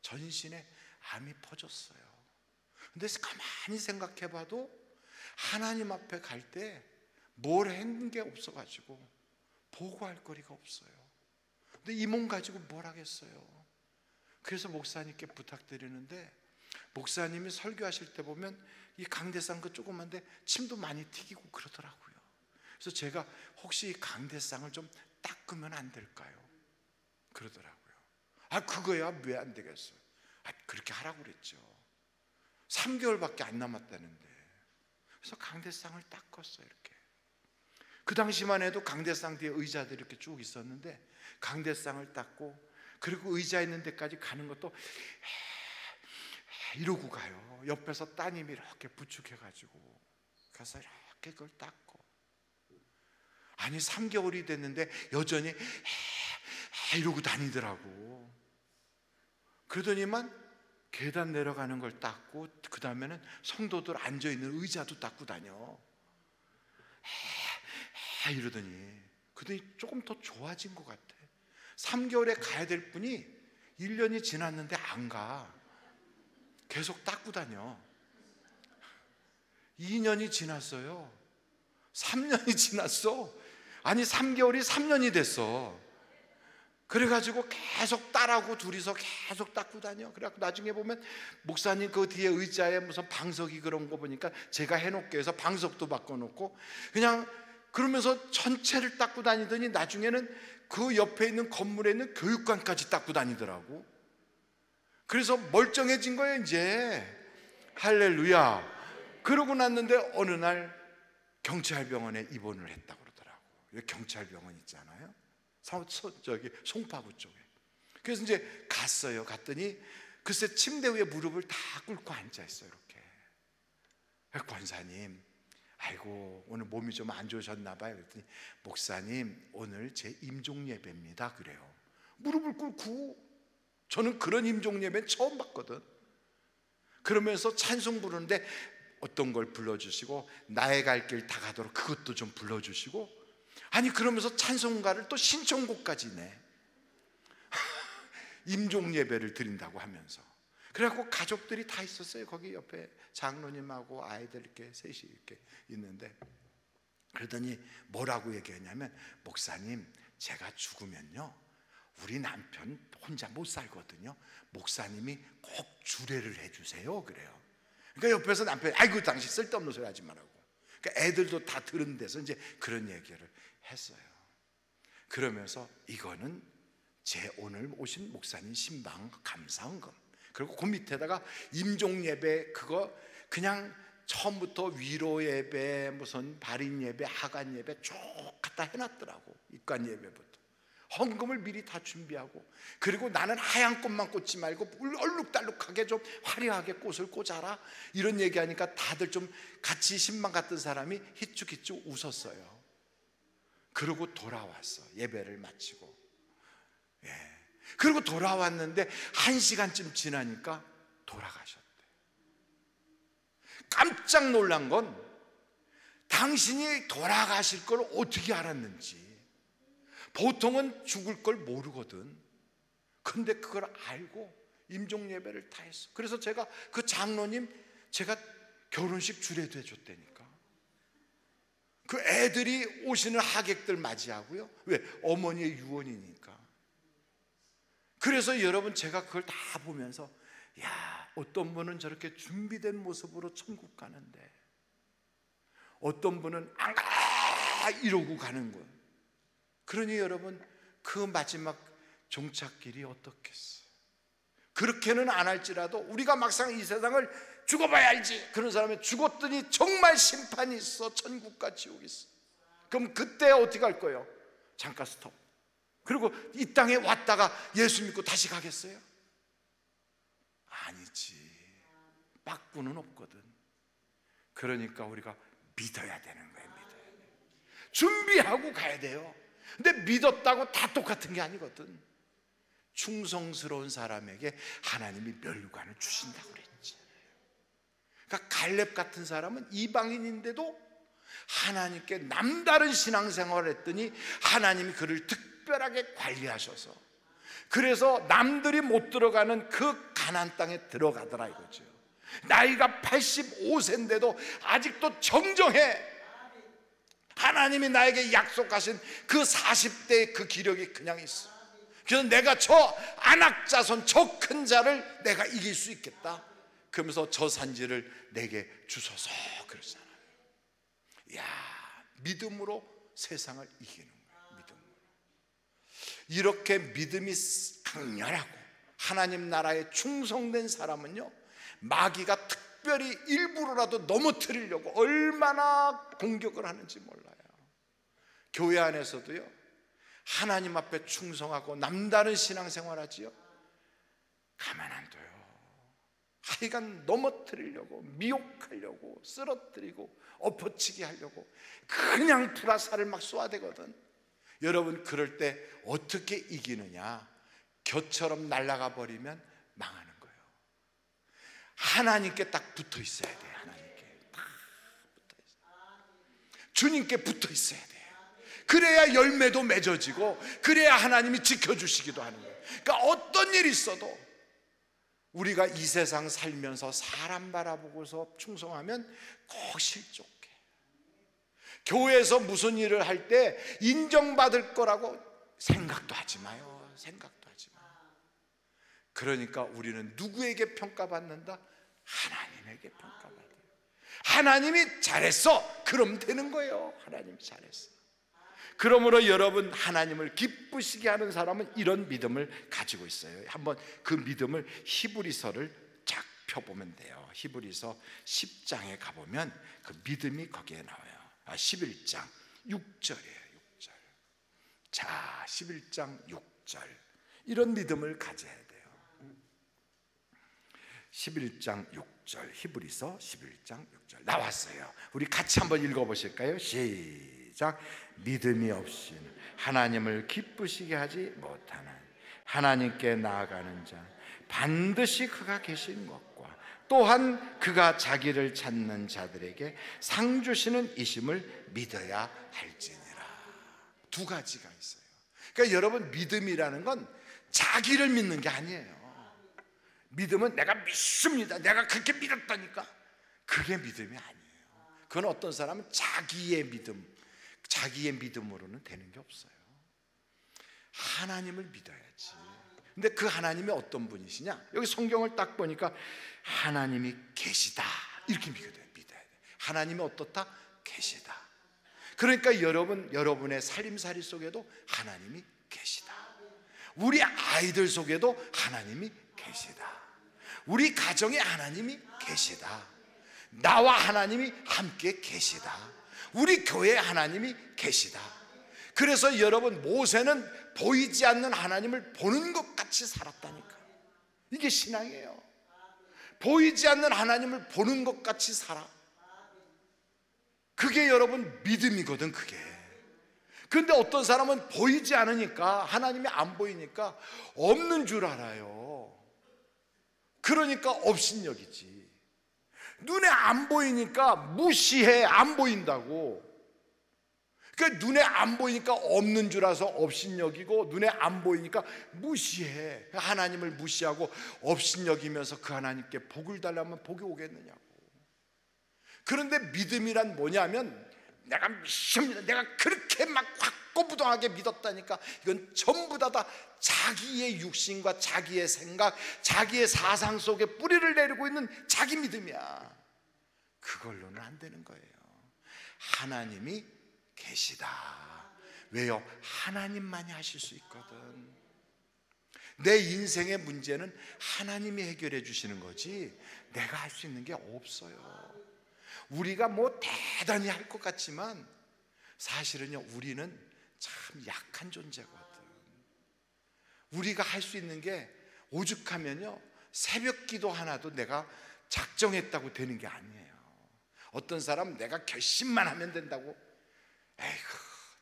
전신에 암이 퍼졌어요. 근데 가만히 생각해 봐도 하나님 앞에 갈 때 뭘 한 게 없어가지고 보고할 거리가 없어요. 근데 이 몸 가지고 뭘 하겠어요. 그래서 목사님께 부탁드리는데, 목사님이 설교하실 때 보면 이 강대상 그 조그만데 침도 많이 튀기고 그러더라고요. 그래서 제가 혹시 이 강대상을 좀 닦으면 안 될까요? 그러더라고요. 그거야 왜 안 되겠어요? 그렇게 하라고 그랬죠. 3개월밖에 안 남았다는데. 그래서 강대상을 닦았어요. 이렇게. 그 당시만 해도 강대상 뒤에 의자들이 이렇게 쭉 있었는데 강대상을 닦고, 그리고 의자 있는 데까지 가는 것도 이러고 가요. 옆에서 따님이 이렇게 부축해가지고 가서 이렇게 그걸 닦고. 아니 3개월이 됐는데 여전히 이러고 다니더라고. 그러더니만 계단 내려가는 걸 닦고, 그 다음에는 성도들 앉아있는 의자도 닦고 다녀. 이러더니 조금 더 좋아진 것 같아. 3개월에 가야 될 분이 1년이 지났는데 안 가. 계속 닦고 다녀. 2년이 지났어요. 3년이 지났어. 아니 3개월이 3년이 됐어. 그래가지고 계속 딸하고 둘이서 계속 닦고 다녀. 그래갖고 나중에 보면 목사님 그 뒤에 의자에 무슨 방석이 그런 거 보니까 제가 해놓게 해서 방석도 바꿔놓고 그냥 그러면서 전체를 닦고 다니더니 나중에는 그 옆에 있는 건물에 있는 교육관까지 닦고 다니더라고. 그래서 멀쩡해진 거예요 이제. 할렐루야. 그러고 났는데 어느 날 경찰병원에 입원을 했다고 그러더라고. 여기 경찰병원 있잖아요, 저기 송파구 쪽에. 그래서 이제 갔어요. 갔더니 글쎄 침대 위에 무릎을 다 꿇고 앉아 있어요 이렇게. 권사님, 아이고 오늘 몸이 좀 안 좋으셨나 봐요. 그랬더니 목사님 오늘 제 임종 예배입니다 그래요. 무릎을 꿇고. 저는 그런 임종 예배는 처음 봤거든. 그러면서 찬송 부르는데 어떤 걸 불러주시고 나의 갈 길 다 가도록 그것도 좀 불러주시고, 아니 그러면서 찬송가를 또 신청곡까지 내. 임종 예배를 드린다고 하면서. 그래갖고 가족들이 다 있었어요. 거기 옆에 장로님하고 아이들 이렇게 셋이 이렇게 있는데, 그러더니 뭐라고 얘기했냐면 목사님 제가 죽으면요 우리 남편 혼자 못 살거든요. 목사님이 꼭 주례를 해주세요 그래요. 그러니까 옆에서 남편이 아이고 당신 쓸데없는 소리 하지 말라고. 그러니까 애들도 다 들은 데서 이제 그런 얘기를 했어요. 그러면서 이거는 제 오늘 오신 목사님 신방 감사헌금, 그리고 그 밑에다가 임종 예배 그거 그냥 처음부터 위로 예배 무슨 발인 예배 하간 예배 쭉 갖다 해놨더라고. 입관 예배부터 헌금을 미리 다 준비하고, 그리고 나는 하얀 꽃만 꽂지 말고 얼룩달룩하게 좀 화려하게 꽃을 꽂아라 이런 얘기하니까 다들 좀 같이 신방 갔던 사람이 히쭉히쭉 웃었어요. 그러고 돌아왔어. 예배를 마치고. 예. 그리고 돌아왔는데 1시간쯤 지나니까 돌아가셨대. 깜짝 놀란 건 당신이 돌아가실 걸 어떻게 알았는지. 보통은 죽을 걸 모르거든. 근데 그걸 알고 임종 예배를 다 했어. 그래서 제가 그 장로님 제가 결혼식 주례도 해줬다니까. 그 애들이 오시는 하객들 맞이하고요. 왜? 어머니의 유언이니까. 그래서 여러분 제가 그걸 다 보면서 야, 어떤 분은 저렇게 준비된 모습으로 천국 가는데 어떤 분은 안 가! 이러고 가는 거예요. 그러니 여러분 그 마지막 종착길이 어떻겠어요? 그렇게는 안 할지라도 우리가 막상 이 세상을 죽어봐야 알지. 그런 사람이 죽었더니 정말 심판이 있어. 천국과 지옥이 있어. 그럼 그때 어떻게 할 거예요? 잠깐 스톱. 그리고 이 땅에 왔다가 예수 믿고 다시 가겠어요? 아니지. 빠꾸는 없거든. 그러니까 우리가 믿어야 되는 거예요. 믿어야 돼. 준비하고 가야 돼요. 근데 믿었다고 다 똑같은 게 아니거든. 충성스러운 사람에게 하나님이 멸관을 주신다고 그랬지. 그러니까 갈렙 같은 사람은 이방인인데도 하나님께 남다른 신앙생활을 했더니 하나님이 그를 특별하게 관리하셔서 그래서 남들이 못 들어가는 그 가나안 땅에 들어가더라 이거죠. 나이가 85세인데도 아직도 정정해. 하나님이 나에게 약속하신 그 40대의 그 기력이 그냥 있어. 그래서 내가 저 안악자손 저 큰 자를 내가 이길 수 있겠다. 그러면서 저 산지를 내게 주소서 그러잖아요. 야, 믿음으로 세상을 이기는 거예요. 믿음으로. 이렇게 믿음이 강렬하고 하나님 나라에 충성된 사람은요, 마귀가 특별히 일부러라도 넘어뜨리려고 얼마나 공격을 하는지 몰라요. 교회 안에서도요, 하나님 앞에 충성하고 남다른 신앙생활 하지요, 가만 안 둬요. 하여간 넘어뜨리려고, 미혹하려고, 쓰러뜨리고 엎어치게 하려고 그냥 불화살을 막 쏘아대거든. 여러분 그럴 때 어떻게 이기느냐? 겨처럼 날아가 버리면 망하는 거예요. 하나님께 딱 붙어 있어야 돼. 하나님께 딱 붙어 있어야 돼. 주님께 붙어 있어야 돼. 그래야 열매도 맺어지고 그래야 하나님이 지켜주시기도 하는 거예요. 그러니까 어떤 일이 있어도 우리가 이 세상 살면서 사람 바라보고서 충성하면 꼭 실족해. 교회에서 무슨 일을 할 때 인정받을 거라고 생각도 하지 마요. 생각도 하지 마. 그러니까 우리는 누구에게 평가받는다? 하나님에게 평가받아요. 하나님이 잘했어, 그럼 되는 거예요. 하나님이 잘했어. 그러므로 여러분, 하나님을 기쁘시게 하는 사람은 이런 믿음을 가지고 있어요. 한번 그 믿음을 히브리서를 쫙 펴보면 돼요. 히브리서 10장에 가보면 그 믿음이 거기에 나와요. 11장 6절이에요. 6절. 자, 11장 6절. 이런 믿음을 가져야 돼요. 11장 6절, 히브리서 11장 6절 나왔어요. 우리 같이 한번 읽어보실까요? 시작. 믿음이 없이는 하나님을 기쁘시게 하지 못하는, 하나님께 나아가는 자 반드시 그가 계신 것과 또한 그가 자기를 찾는 자들에게 상 주시는 이심을 믿어야 할지니라. 두 가지가 있어요. 그러니까 여러분, 믿음이라는 건 자기를 믿는 게 아니에요. 믿음은 내가 믿습니다, 내가 그렇게 믿었다니까, 그게 믿음이 아니에요. 그건 어떤 사람은 자기의 믿음, 자기의 믿음으로는 되는 게 없어요. 하나님을 믿어야지. 근데 그 하나님이 어떤 분이시냐? 여기 성경을 딱 보니까 하나님이 계시다, 이렇게 믿어야 돼. 하나님이 어떻다? 계시다. 그러니까 여러분의 살림살이 속에도 하나님이 계시다. 우리 아이들 속에도 하나님이 계시다. 우리 가정에 하나님이 계시다. 나와 하나님이 함께 계시다. 우리 교회에 하나님이 계시다. 그래서 여러분, 모세는 보이지 않는 하나님을 보는 것 같이 살았다니까. 이게 신앙이에요. 보이지 않는 하나님을 보는 것 같이 살아. 그게 여러분 믿음이거든, 그게. 그런데 어떤 사람은 보이지 않으니까, 하나님이 안 보이니까 없는 줄 알아요. 그러니까 업신여기지. 눈에 안 보이니까 무시해. 안 보인다고. 그러니까 눈에 안 보이니까 없는 줄 알아서 업신여기고, 눈에 안 보이니까 무시해. 하나님을 무시하고 업신여기면서 그 하나님께 복을 달라면 복이 오겠느냐고. 그런데 믿음이란 뭐냐면, 내가 믿습니다, 내가 그렇게 막 확고부동하게 믿었다니까, 이건 전부 다 자기의 육신과 자기의 생각, 자기의 사상 속에 뿌리를 내리고 있는 자기 믿음이야. 그걸로는 안 되는 거예요. 하나님이 계시다. 왜요? 하나님만이 하실 수 있거든. 내 인생의 문제는 하나님이 해결해 주시는 거지 내가 할 수 있는 게 없어요. 우리가 뭐 대단히 할 것 같지만 사실은요, 우리는 참 약한 존재거든. 우리가 할 수 있는 게 오죽하면요, 새벽 기도 하나도 내가 작정했다고 되는 게 아니에요. 어떤 사람 내가 결심만 하면 된다고, 에이구,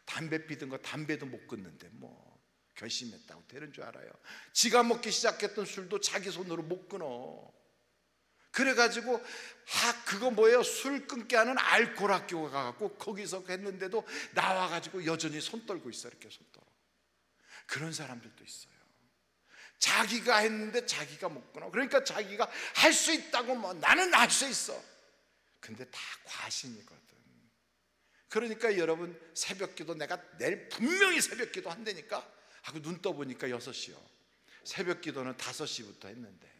담배 피던 거 담배도 못 끊는데 뭐 결심했다고 되는 줄 알아요. 지가 먹기 시작했던 술도 자기 손으로 못 끊어. 그래가지고 그거 뭐예요? 술 끊게 하는 알코올 학교가 가갖고 거기서 했는데도 나와가지고 여전히 손 떨고 있어. 이렇게 손 떨어. 그런 사람들도 있어요. 자기가 했는데 자기가 못 끊어. 그러니까 자기가 할 수 있다고, 뭐 나는 할 수 있어. 근데 다 과신이거든. 그러니까 여러분, 새벽기도 내가 내일 분명히 새벽기도 한다니까 하고 눈 떠보니까 6시요 새벽기도는 5시부터 했는데,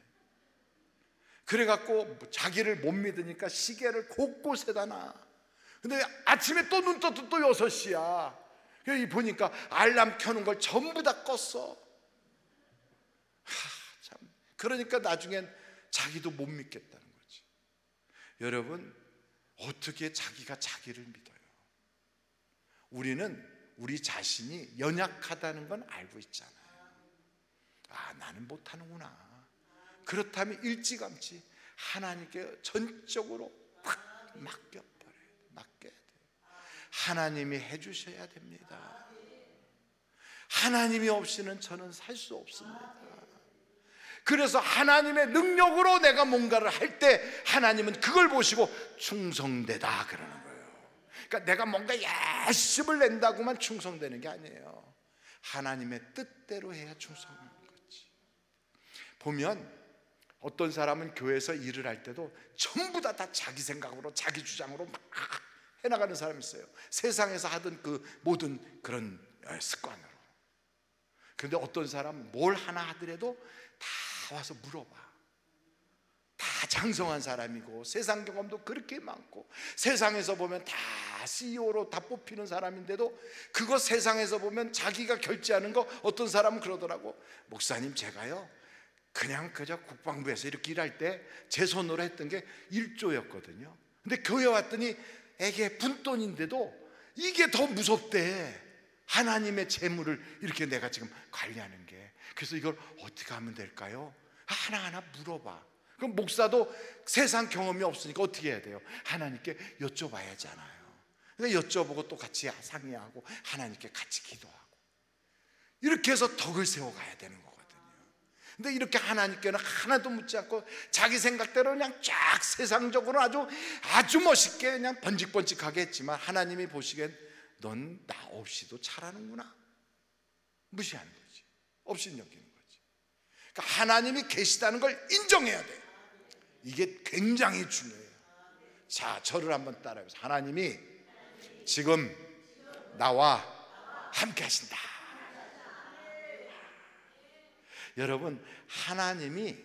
그래갖고 자기를 못 믿으니까 시계를 곳곳에다 놔. 근데 아침에 또 눈 떠도 또 6시야 여기 보니까 알람 켜는 걸 전부 다 껐어. 참. 그러니까 나중엔 자기도 못 믿겠다는 거지. 여러분, 어떻게 자기가 자기를 믿어요? 우리는 우리 자신이 연약하다는 건 알고 있잖아요. 나는 못하는구나. 그렇다면 일찌감치 하나님께 전적으로 확 맡겨야 돼요. 하나님이 해주셔야 됩니다. 하나님이 없이는 저는 살 수 없습니다. 그래서 하나님의 능력으로 내가 뭔가를 할 때 하나님은 그걸 보시고 충성되다 그러는 거예요. 그러니까 내가 뭔가 열심을 낸다고만 충성되는 게 아니에요. 하나님의 뜻대로 해야 충성하는 거지. 보면 어떤 사람은 교회에서 일을 할 때도 전부 다 자기 생각으로 자기 주장으로 막 해나가는 사람이 있어요. 세상에서 하던 그 모든 그런 습관으로. 그런데 어떤 사람은 뭘 하나 하더라도 다 와서 물어봐. 다 장성한 사람이고 세상 경험도 그렇게 많고 세상에서 보면 다 CEO로 다 뽑히는 사람인데도 그거 세상에서 보면 자기가 결제하는 거 어떤 사람은 그러더라고. 목사님, 제가요 그냥 그저 국방부에서 이렇게 일할 때 제 손으로 했던 게 1조였거든요. 근데 교회 왔더니 이게 분돈인데도 이게 더 무섭대. 하나님의 재물을 이렇게 내가 지금 관리하는 게. 그래서 이걸 어떻게 하면 될까요? 하나하나 물어봐. 그럼 목사도 세상 경험이 없으니까 어떻게 해야 돼요? 하나님께 여쭤봐야잖아요. 그러니까 여쭤보고 또 같이 상의하고 하나님께 같이 기도하고 이렇게 해서 덕을 세워가야 되는 거거든요. 근데 이렇게 하나님께는 하나도 묻지 않고 자기 생각대로 그냥 쫙 세상적으로 아주 멋있게 그냥 번직번직하게 했지만 하나님이 보시기엔 넌 나 없이도 잘하는구나. 무시하는 거지. 없이 여기는 거지. 그러니까 하나님이 계시다는 걸 인정해야 돼요. 이게 굉장히 중요해요. 자, 저를 한번 따라해보세요. 하나님이 지금 나와 함께 하신다. 여러분, 하나님이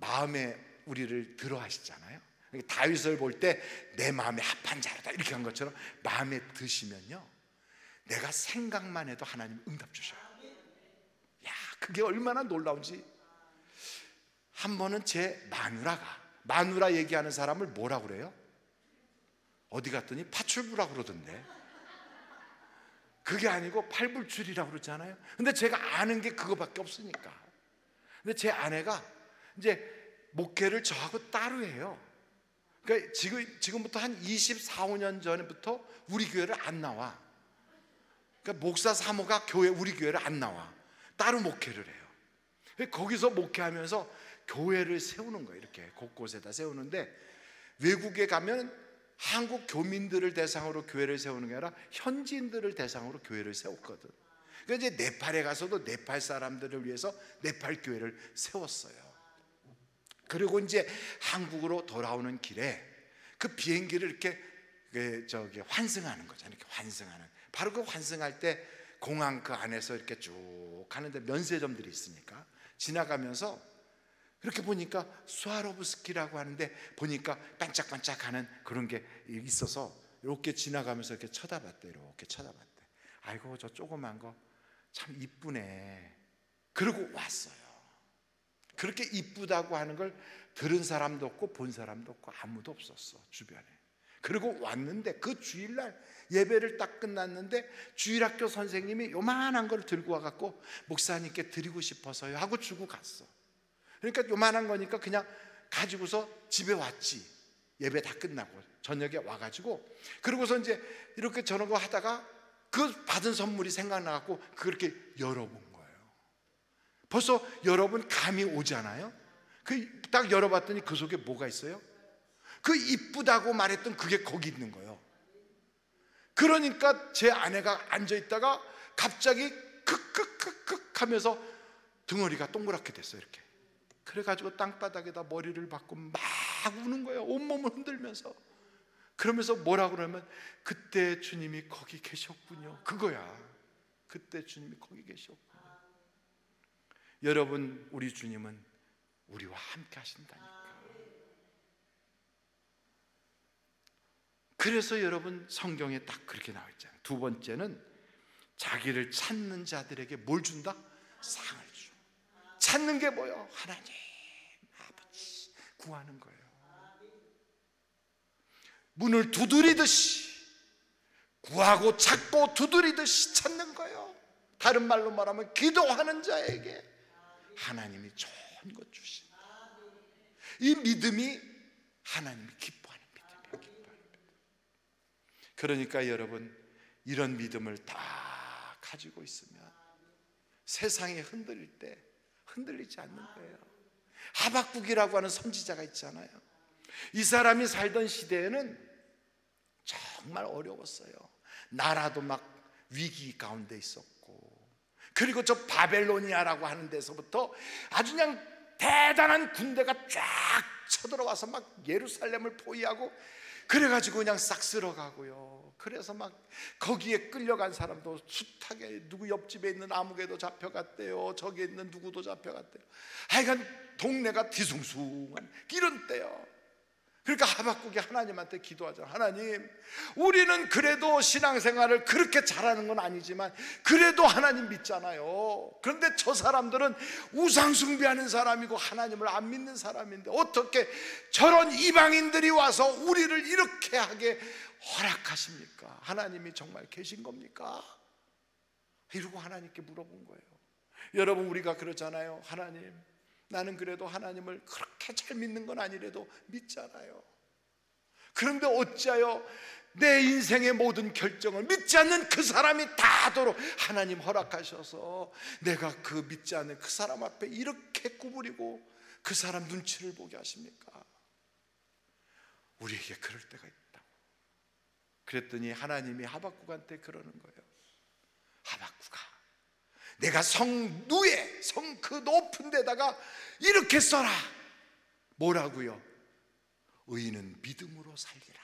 마음에 우리를 들어 하시잖아요. 다윗을 볼 때 내 마음에 합한 자로다 이렇게 한 것처럼 마음에 드시면요, 내가 생각만 해도 하나님 응답 주셔요. 야, 그게 얼마나 놀라운지. 한 번은 제 마누라 얘기하는 사람을 뭐라고 그래요? 어디 갔더니 파출부라고 그러던데. 그게 아니고 팔불출이라고 그러잖아요. 근데 제가 아는 게 그거밖에 없으니까. 근데 제 아내가 이제 목회를 저하고 따로 해요. 그러니까 지금부터 한 24, 5년 전부터 우리 교회를 안 나와. 그러니까 목사 사모가 우리 교회를 안 나와. 따로 목회를 해요. 거기서 목회하면서 교회를 세우는 거예요. 이렇게 곳곳에다 세우는데, 외국에 가면 한국 교민들을 대상으로 교회를 세우는 게 아니라 현지인들을 대상으로 교회를 세웠거든. 그러니까 이제 네팔에 가서도 네팔 사람들을 위해서 네팔 교회를 세웠어요. 그리고 이제 한국으로 돌아오는 길에 그 비행기를 이렇게 환승하는 거잖아요. 이렇게 환승하는. 바로 그 환승할 때 공항 그 안에서 이렇게 쭉 가는데 면세점들이 있으니까 지나가면서 그렇게 보니까 스와로브스키라고 하는데 보니까 반짝반짝하는 그런 게 있어서 이렇게 지나가면서 이렇게 쳐다봤대. 이렇게 쳐다봤대. 아이고, 저 조그만 거 참 이쁘네. 그러고 왔어요. 그렇게 이쁘다고 하는 걸 들은 사람도 없고 본 사람도 없고 아무도 없었어, 주변에. 그리고 왔는데 그 주일날 예배를 딱 끝났는데 주일학교 선생님이 요만한 걸 들고 와갖고 목사님께 드리고 싶어서요 하고 주고 갔어. 그러니까 요만한 거니까 그냥 가지고서 집에 왔지. 예배 다 끝나고 저녁에 와가지고, 그러고서 이제 이렇게 저런 거 하다가 그 받은 선물이 생각나갖고 그렇게 열어본 거예요. 벌써 여러분 감이 오잖아요. 그 딱 열어봤더니 그 속에 뭐가 있어요? 그 이쁘다고 말했던 그게 거기 있는 거예요. 그러니까 제 아내가 앉아있다가 갑자기 크크크크 하면서 등어리가 동그랗게 됐어요. 이렇게. 그래가지고 땅바닥에다 머리를 박고 막 우는 거예요. 온몸을 흔들면서. 그러면서 뭐라 그러면 그때 주님이 거기 계셨군요. 그거야. 그때 주님이 거기 계셨군요. 여러분, 우리 주님은 우리와 함께 하신다니까. 그래서 여러분, 성경에 딱 그렇게 나와 있잖아요. 두 번째는 자기를 찾는 자들에게 뭘 준다? 상을 줘. 찾는 게 뭐예요? 하나님, 아버지 구하는 거예요. 문을 두드리듯이 구하고 찾고 두드리듯이 찾는 거예요. 다른 말로 말하면 기도하는 자에게 하나님이 좋은 것 주신다. 이 믿음이 하나님이 기뻐하는 믿음이에요. 기뻐하는 믿음. 그러니까 여러분, 이런 믿음을 다 가지고 있으면 세상이 흔들릴 때 흔들리지 않는 거예요. 하박국이라고 하는 선지자가 있잖아요. 이 사람이 살던 시대에는 정말 어려웠어요. 나라도 막 위기 가운데 있었고, 그리고 저 바벨로니아라고 하는 데서부터 아주 그냥 대단한 군대가 쫙 쳐들어와서 막 예루살렘을 포위하고, 그래가지고 그냥 싹 쓸어가고요. 그래서 막 거기에 끌려간 사람도 숱하게, 누구 옆집에 있는 아무개도 잡혀갔대요. 저기에 있는 누구도 잡혀갔대요. 하여간 동네가 뒤숭숭한 이런 때요. 그러니까 하박국이 하나님한테 기도하잖아. 하나님, 우리는 그래도 신앙생활을 그렇게 잘하는 건 아니지만 그래도 하나님 믿잖아요. 그런데 저 사람들은 우상 숭배하는 사람이고 하나님을 안 믿는 사람인데 어떻게 저런 이방인들이 와서 우리를 이렇게 하게 허락하십니까? 하나님이 정말 계신 겁니까? 이러고 하나님께 물어본 거예요. 여러분, 우리가 그러잖아요. 하나님, 나는 그래도 하나님을 그렇게 잘 믿는 건 아니래도 믿잖아요. 그런데 어찌하여 내 인생의 모든 결정을 믿지 않는 그 사람이 다 하도록 하나님 허락하셔서 내가 그 믿지 않는 그 사람 앞에 이렇게 구부리고 그 사람 눈치를 보게 하십니까? 우리에게 그럴 때가 있다고. 그랬더니 하나님이 하박국한테 그러는 거예요. 하박국아, 내가 성루에, 성 그 높은 데다가 이렇게 써라. 뭐라고요? 의인은 믿음으로 살리라.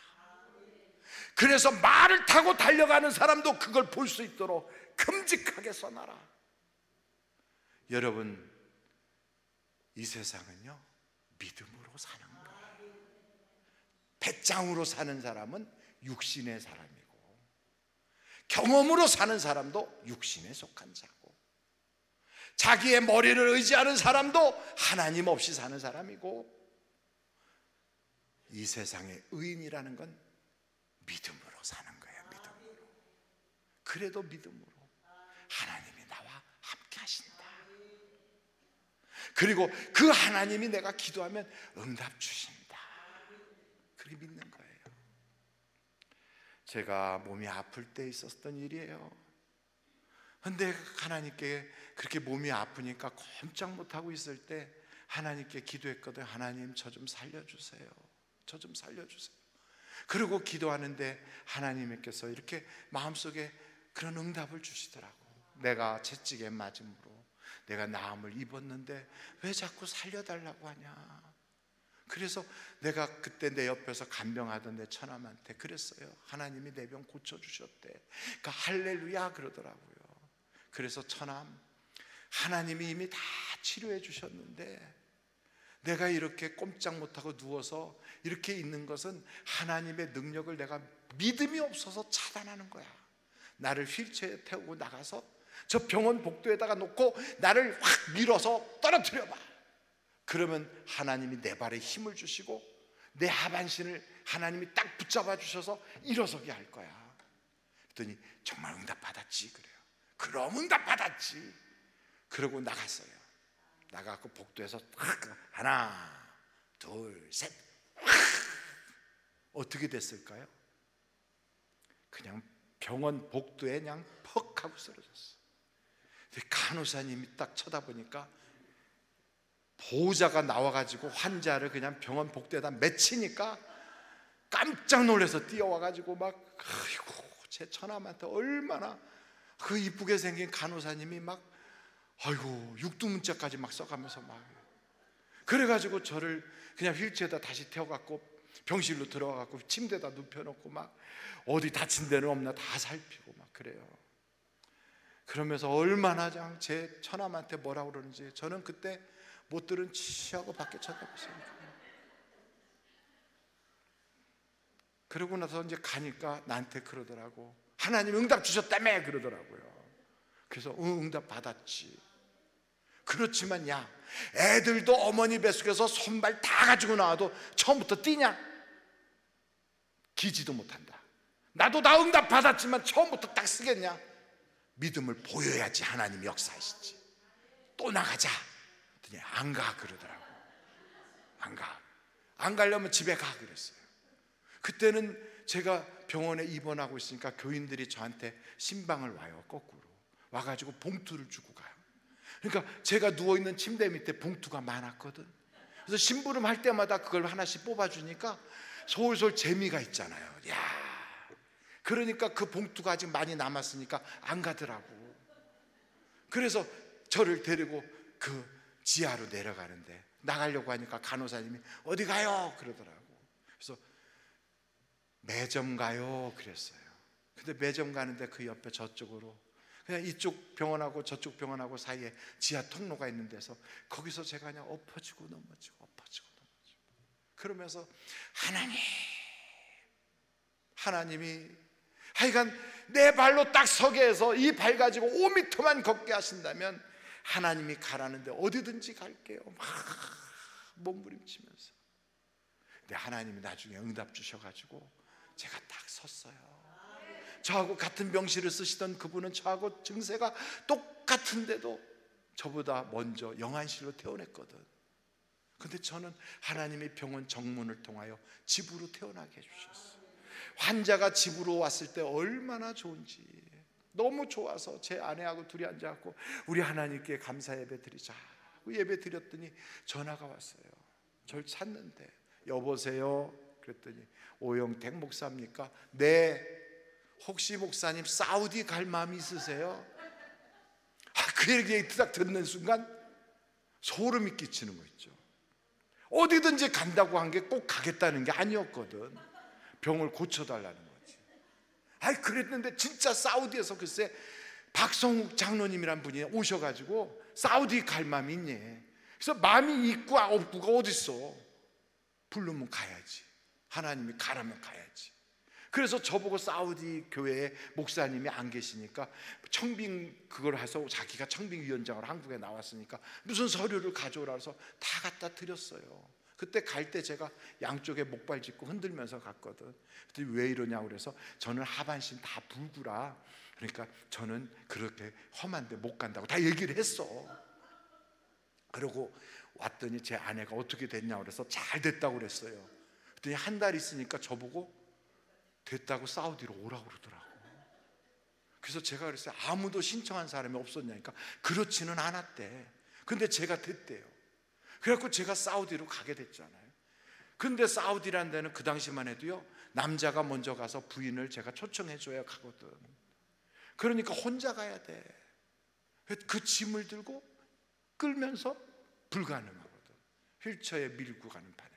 그래서 말을 타고 달려가는 사람도 그걸 볼 수 있도록 큼직하게 써놔라. 여러분, 이 세상은요, 믿음으로 사는 거예요. 배짱으로 사는 사람은 육신의 사람이고, 경험으로 사는 사람도 육신에 속한 자고, 자기의 머리를 의지하는 사람도 하나님 없이 사는 사람이고, 이 세상의 의인이라는 건 믿음으로 사는 거예요. 믿음으로. 그래도 믿음으로 하나님이 나와 함께 하신다. 그리고 그 하나님이 내가 기도하면 응답 주신다. 그렇게 믿는 거예요. 제가 몸이 아플 때 있었던 일이에요. 근데 하나님께 그렇게 몸이 아프니까 꼼짝 못하고 있을 때 하나님께 기도했거든. 하나님, 저 좀 살려주세요. 저 좀 살려주세요. 그리고 기도하는데 하나님께서 이렇게 마음속에 그런 응답을 주시더라고. 내가 채찍에 맞음으로 내가 나음을 입었는데 왜 자꾸 살려달라고 하냐. 그래서 내가 그때 내 옆에서 간병하던 내 처남한테 그랬어요. 하나님이 내 병 고쳐주셨대. 그러니까 할렐루야 그러더라고요. 그래서 처남, 하나님이 이미 다 치료해 주셨는데 내가 이렇게 꼼짝 못하고 누워서 이렇게 있는 것은 하나님의 능력을 내가 믿음이 없어서 차단하는 거야. 나를 휠체어에 태우고 나가서 저 병원 복도에다가 놓고 나를 확 밀어서 떨어뜨려 봐. 그러면 하나님이 내 발에 힘을 주시고 내 하반신을 하나님이 딱 붙잡아 주셔서 일어서게 할 거야. 그랬더니 정말 응답 받았지. 그래요. 그럼 응답 받았지. 그러고 나갔어요. 나가고 복도에서 하나 둘 셋, 어떻게 됐을까요? 그냥 병원 복도에 그냥 퍽 하고 쓰러졌어. 간호사님이 딱 쳐다보니까 보호자가 나와가지고 환자를 그냥 병원 복도에다 맺히니까 깜짝 놀라서 뛰어와가지고 막, 아이고, 제 처남한테 얼마나 그 이쁘게 생긴 간호사님이 막, 아이고, 육두문자까지 막 써가면서 막, 그래가지고 저를 그냥 휠체어에다 다시 태워갖고 병실로 들어가갖고 침대에다 눕혀놓고 막 어디 다친 데는 없나 다 살피고 막 그래요. 그러면서 얼마나 제 처남한테 뭐라고 그러는지 저는 그때 못 들은 치하고 밖에 쳐다봤어요. 그러고 나서 이제 가니까 나한테 그러더라고. 하나님 응답 주셨다며 그러더라고요. 그래서 응답 받았지. 그렇지만 야, 애들도 어머니 뱃속에서 손발 다 가지고 나와도 처음부터 뛰냐? 기지도 못한다. 나도 다 응답 받았지만 처음부터 딱 쓰겠냐? 믿음을 보여야지 하나님이 역사하시지. 또 나가자. 그랬더니 안 가 그러더라고. 안 가. 안 가려면 집에 가 그랬어요. 그때는 제가 병원에 입원하고 있으니까 교인들이 저한테 신방을 와요. 거꾸로 와가지고 봉투를 주고 가요. 그러니까 제가 누워있는 침대 밑에 봉투가 많았거든. 그래서 심부름 할 때마다 그걸 하나씩 뽑아주니까 솔솔 재미가 있잖아요. 야, 그러니까 그 봉투가 아직 많이 남았으니까 안 가더라고. 그래서 저를 데리고 그 지하로 내려가는데, 나가려고 하니까 간호사님이 어디 가요? 그러더라고. 그래서 매점 가요 그랬어요. 근데 매점 가는데 그 옆에 저쪽으로, 그냥 이쪽 병원하고 저쪽 병원하고 사이에 지하 통로가 있는 데서, 거기서 제가 그냥 엎어지고 넘어지고 엎어지고 넘어지고 그러면서 하나님이 하여간 내 발로 딱 서게 해서 이 발 가지고 5m만 걷게 하신다면 하나님이 가라는데 어디든지 갈게요, 막 몸부림치면서. 근데 하나님이 나중에 응답 주셔가지고 제가 딱 섰어요. 저하고 같은 병실을 쓰시던 그분은 저하고 증세가 똑같은데도 저보다 먼저 영안실로 퇴원했거든. 근데 저는 하나님이 병원 정문을 통하여 집으로 퇴원하게 해주셨어요. 환자가 집으로 왔을 때 얼마나 좋은지, 너무 좋아서 제 아내하고 둘이 앉아갖고 우리 하나님께 감사 예배 드리자, 예배 드렸더니 전화가 왔어요. 저를 찾는데, 여보세요? 그랬더니 오영택 목사입니까? 네. 혹시 목사님 사우디 갈 마음 있으세요? 그 얘기 딱 듣는 순간 소름이 끼치는 거 있죠. 어디든지 간다고 한 게 꼭 가겠다는 게 아니었거든. 병을 고쳐달라는 거지. 그랬는데 진짜 사우디에서 글쎄 박성욱 장로님이란 분이 오셔가지고 사우디 갈 마음이 있니? 그래서 마음이 있고 없고가 어딨어. 부르면 가야지. 하나님이 가라면 가야지. 그래서 저보고 사우디 교회에 목사님이 안 계시니까 청빙 그걸 해서 자기가 청빙위원장으로 한국에 나왔으니까 무슨 서류를 가져오라 해서 다 갖다 드렸어요. 그때 갈 때 제가 양쪽에 목발 짚고 흔들면서 갔거든. 그랬더니 왜 이러냐고 그래서 저는 하반신 다 불구라, 그러니까 저는 그렇게 험한데 못 간다고 다 얘기를 했어. 그러고 왔더니 제 아내가 어떻게 됐냐고 그래서 잘 됐다고 그랬어요. 그랬더니 한 달 있으니까 저보고 됐다고 사우디로 오라고 그러더라고. 그래서 제가 그랬어요. 아무도 신청한 사람이 없었냐니까 그렇지는 않았대. 근데 제가 됐대요. 그래갖고 제가 사우디로 가게 됐잖아요. 근데 사우디라는 데는 그 당시만 해도요, 남자가 먼저 가서 부인을 제가 초청해줘야 가거든. 그러니까 혼자 가야 돼. 그 짐을 들고 끌면서 불가능하거든. 휠체어에 밀고 가는 판에.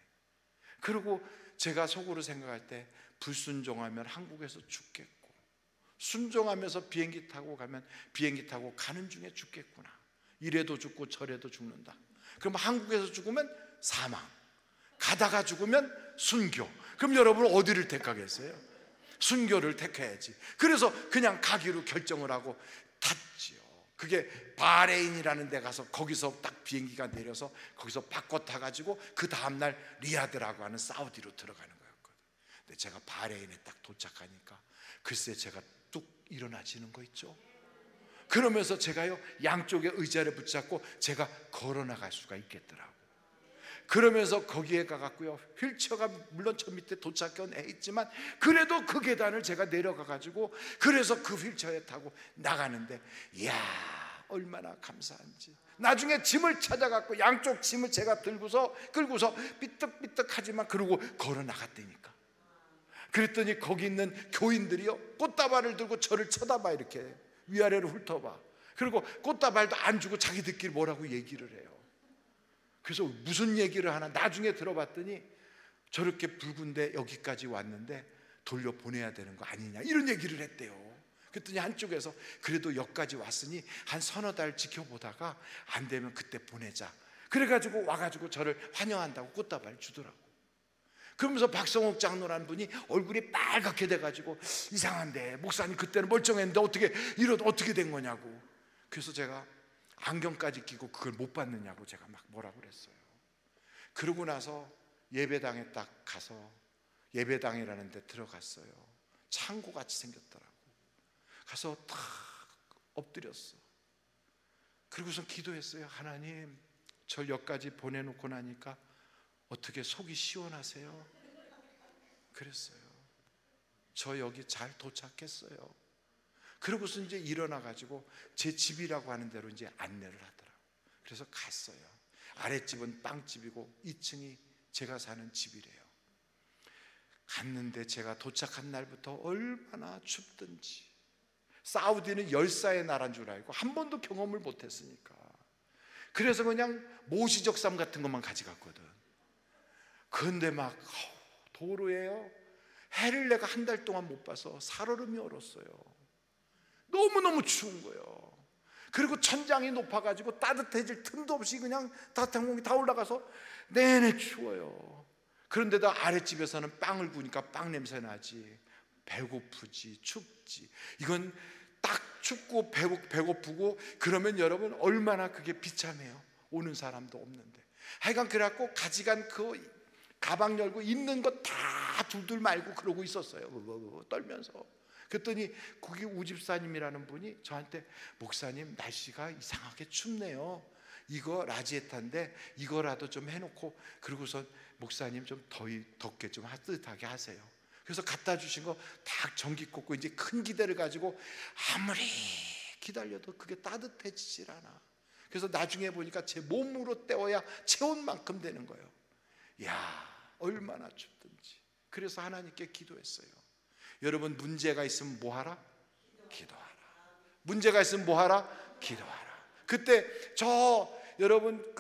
그리고 제가 속으로 생각할 때 불순종하면 한국에서 죽겠고, 순종하면서 비행기 타고 가면 비행기 타고 가는 중에 죽겠구나. 이래도 죽고 저래도 죽는다. 그럼 한국에서 죽으면 사망, 가다가 죽으면 순교. 그럼 여러분은 어디를 택하겠어요? 순교를 택해야지. 그래서 그냥 가기로 결정을 하고 탔지요. 그게 바레인이라는 데 가서 거기서 딱 비행기가 내려서 거기서 바꿔 타가지고 그 다음날 리야드라고 하는 사우디로 들어가는 거였거든. 근데 제가 바레인에 딱 도착하니까 글쎄 제가 뚝 일어나지는 거 있죠. 그러면서 제가요 양쪽에 의자를 붙잡고 제가 걸어 나갈 수가 있겠더라고. 그러면서 거기에 가갖고요, 휠체어가 물론 저 밑에 도착해 있지만 그래도 그 계단을 제가 내려가가지고 그래서 그 휠체어에 타고 나가는데, 이야 얼마나 감사한지. 나중에 짐을 찾아갖고 양쪽 짐을 제가 들고서 끌고서 삐떡삐떡하지만 그러고 걸어 나갔다니까. 그랬더니 거기 있는 교인들이요 꽃다발을 들고 저를 쳐다봐, 이렇게 위아래로 훑어봐. 그리고 꽃다발도 안 주고 자기들끼리 뭐라고 얘기를 해요. 그래서 무슨 얘기를 하나 나중에 들어봤더니 저렇게 붉은데 여기까지 왔는데 돌려보내야 되는 거 아니냐, 이런 얘기를 했대요. 그랬더니 한쪽에서 그래도 여기까지 왔으니 한 서너 달 지켜보다가 안 되면 그때 보내자, 그래가지고 와가지고 저를 환영한다고 꽃다발 주더라고. 그러면서 박성욱 장로라는 분이 얼굴이 빨갛게 돼가지고 이상한데 목사님 그때는 멀쩡했는데 어떻게 된 거냐고. 그래서 제가 안경까지 끼고 그걸 못 봤느냐고 제가 막 뭐라고 그랬어요. 그러고 나서 예배당에 딱 가서 예배당이라는 데 들어갔어요. 창고같이 생겼더라고. 가서 탁 엎드렸어. 그리고서 기도했어요. 하나님, 절 여기까지 보내놓고 나니까 어떻게 속이 시원하세요? 그랬어요. 저 여기 잘 도착했어요. 그러고서 이제 일어나가지고 제 집이라고 하는 대로 이제 안내를 하더라고요. 그래서 갔어요. 아랫집은 빵집이고 2층이 제가 사는 집이래요. 갔는데 제가 도착한 날부터 얼마나 춥든지, 사우디는 열사의 나라인 줄 알고 한 번도 경험을 못했으니까 그래서 그냥 모시적삼 같은 것만 가져갔거든. 그런데 막 도로에요, 해를 내가 한 달 동안 못 봐서 살얼음이 얼었어요. 너무너무 추운 거예요. 그리고 천장이 높아가지고 따뜻해질 틈도 없이 그냥 따뜻한 공기 다 올라가서 내내 추워요. 그런데도 아랫집에서는 빵을 구우니까 빵 냄새 나지. 배고프지, 춥지. 이건 딱 춥고 배고프고 그러면 여러분 얼마나 그게 비참해요. 오는 사람도 없는데. 하여간 그래갖고 가져간 그 가방 열고 있는 거 다 둘둘 말고 그러고 있었어요. 떨면서. 그랬더니 거기 우집사님이라는 분이 저한테, 목사님 날씨가 이상하게 춥네요. 이거 라지에타인데 이거라도 좀 해놓고, 그러고서 목사님 좀 덥게 좀 따뜻하게 하세요. 그래서 갖다 주신 거 딱 전기 꽂고 이제 큰 기대를 가지고 아무리 기다려도 그게 따뜻해지질 않아. 그래서 나중에 보니까 제 몸으로 때워야 체온 만큼 되는 거예요. 이야, 얼마나 춥든지. 그래서 하나님께 기도했어요. 여러분, 문제가 있으면 뭐 하라? 기도하라. 문제가 있으면 뭐 하라? 기도하라. 그때 여러분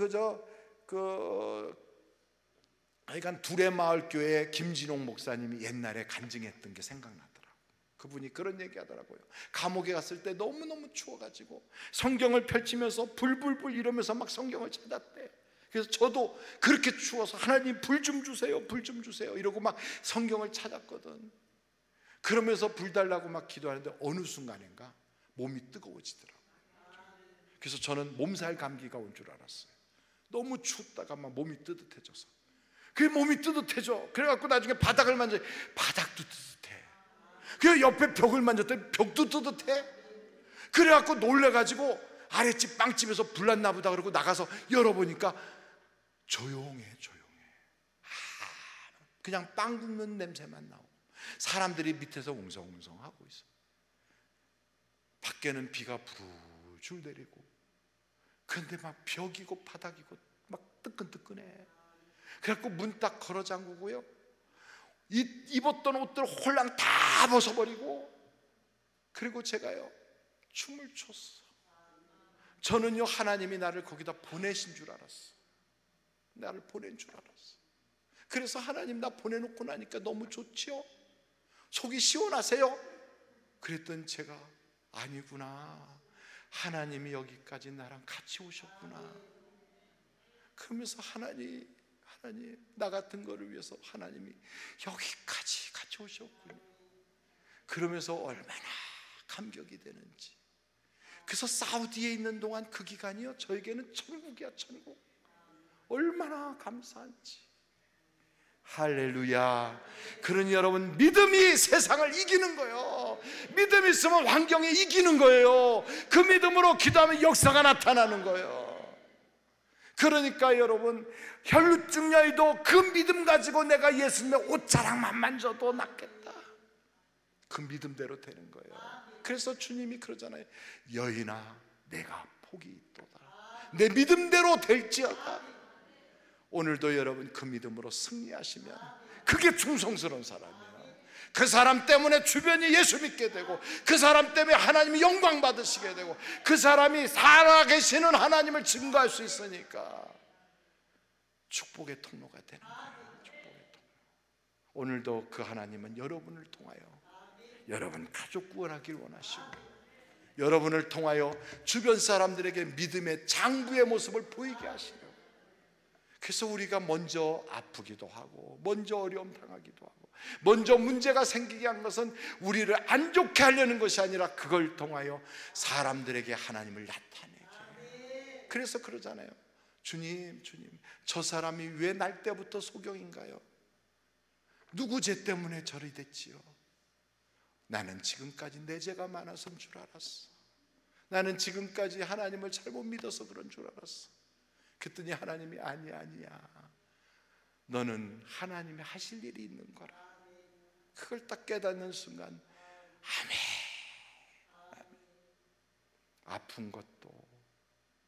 하여간 두레마을 교회 김진홍 목사님이 옛날에 간증했던 게 생각나더라고요. 그분이 그런 얘기 하더라고요. 감옥에 갔을 때 너무너무 추워가지고 성경을 펼치면서 불불불 이러면서 막 성경을 찾았대. 그래서 저도 그렇게 추워서 하나님 불 좀 주세요, 불 좀 주세요 이러고 막 성경을 찾았거든. 그러면서 불 달라고 막 기도하는데 어느 순간인가 몸이 뜨거워지더라고요. 그래서 저는 몸살 감기가 온 줄 알았어요. 너무 춥다가 막 몸이 뜨뜻해져서. 그 몸이 뜨뜻해져. 그래갖고 나중에 바닥을 만져, 바닥도 뜨뜻해. 그 옆에 벽을 만졌더니 벽도 뜨뜻해. 그래갖고 놀래가지고 아랫집 빵집에서 불났나 보다 그러고 나가서 열어보니까 조용해. 그냥 빵 굽는 냄새만 나오고 사람들이 밑에서 웅성웅성 하고 있어. 밖에는 비가 부르줄 내리고, 그런데 막 벽이고 바닥이고 막 뜨끈뜨끈해. 그래갖고 문 딱 걸어 잠그고요, 입었던 옷들 홀랑 다 벗어버리고, 그리고 제가요 춤을 췄어. 저는요 하나님이 나를 거기다 보내신 줄 알았어. 나를 보낸 줄 알았어. 그래서 하나님 나 보내놓고 나니까 너무 좋지요? 속이 시원하세요? 그랬더니 제가 아니구나, 하나님이 여기까지 나랑 같이 오셨구나. 그러면서 하나님 나 같은 거를 위해서 하나님이 여기까지 같이 오셨군요. 그러면서 얼마나 감격이 되는지. 그래서 사우디에 있는 동안 그 기간이요 저에게는 천국이야, 천국. 얼마나 감사한지. 할렐루야. 그러니 여러분, 믿음이 세상을 이기는 거예요. 믿음이 있으면 환경이 이기는 거예요. 그 믿음으로 기도하면 역사가 나타나는 거예요. 그러니까 여러분, 혈루증 여인도 그 믿음 가지고 내가 예수님의 옷자락만 만져도 낫겠다, 그 믿음대로 되는 거예요. 그래서 주님이 그러잖아요. 여인아 내가 복이 있도다. 내 믿음대로 될지어다. 오늘도 여러분 그 믿음으로 승리하시면 그게 충성스러운 사람이에요. 그 사람 때문에 주변이 예수 믿게 되고, 그 사람 때문에 하나님이 영광 받으시게 되고, 그 사람이 살아계시는 하나님을 증거할 수 있으니까 축복의 통로가 되는 거예요. 축복의 통로. 오늘도 그 하나님은 여러분을 통하여 여러분 가족 구원하기를 원하시고, 여러분을 통하여 주변 사람들에게 믿음의 장부의 모습을 보이게 하시려고. 그래서 우리가 먼저 아프기도 하고, 먼저 어려움 당하기도 하고, 먼저 문제가 생기게 한 것은 우리를 안 좋게 하려는 것이 아니라 그걸 통하여 사람들에게 하나님을 나타내게. 그래서 그러잖아요. 주님 저 사람이 왜 날 때부터 소경인가요? 누구 죄 때문에 저리 됐지요? 나는 지금까지 내 죄가 많아서인 줄 알았어. 나는 지금까지 하나님을 잘못 믿어서 그런 줄 알았어. 그랬더니 하나님이 아니야, 너는 하나님이 하실 일이 있는 거라. 그걸 딱 깨닫는 순간 아멘. 아픈 것도,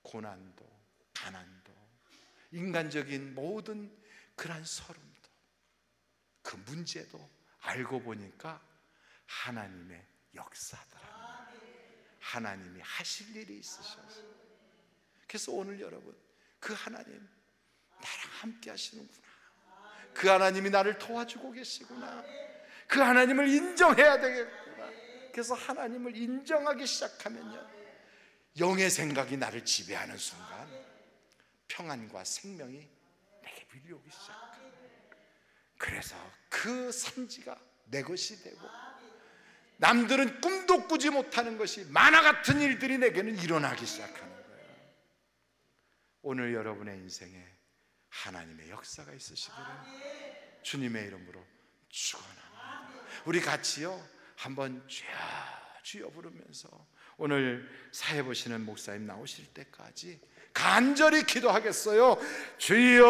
고난도, 가난도, 인간적인 모든 그런 서름도, 그 문제도 알고 보니까 하나님의 역사더라. 하나님이 하실 일이 있으셔서. 그래서 오늘 여러분, 그 하나님 나랑 함께 하시는구나, 그 하나님이 나를 도와주고 계시구나, 그 하나님을 인정해야 되겠구나. 그래서 하나님을 인정하기 시작하면요, 영의 생각이 나를 지배하는 순간 평안과 생명이 내게 밀려오기 시작합니다. 그래서 그 산지가 내 것이 되고, 남들은 꿈도 꾸지 못하는 것이, 만화 같은 일들이 내게는 일어나기 시작하는 거예요. 오늘 여러분의 인생에 하나님의 역사가 있으시기를 주님의 이름으로 축원합니다. 우리 같이요 한번 주여 부르면서 오늘 사회 보시는 목사님 나오실 때까지 간절히 기도하겠어요. 주여.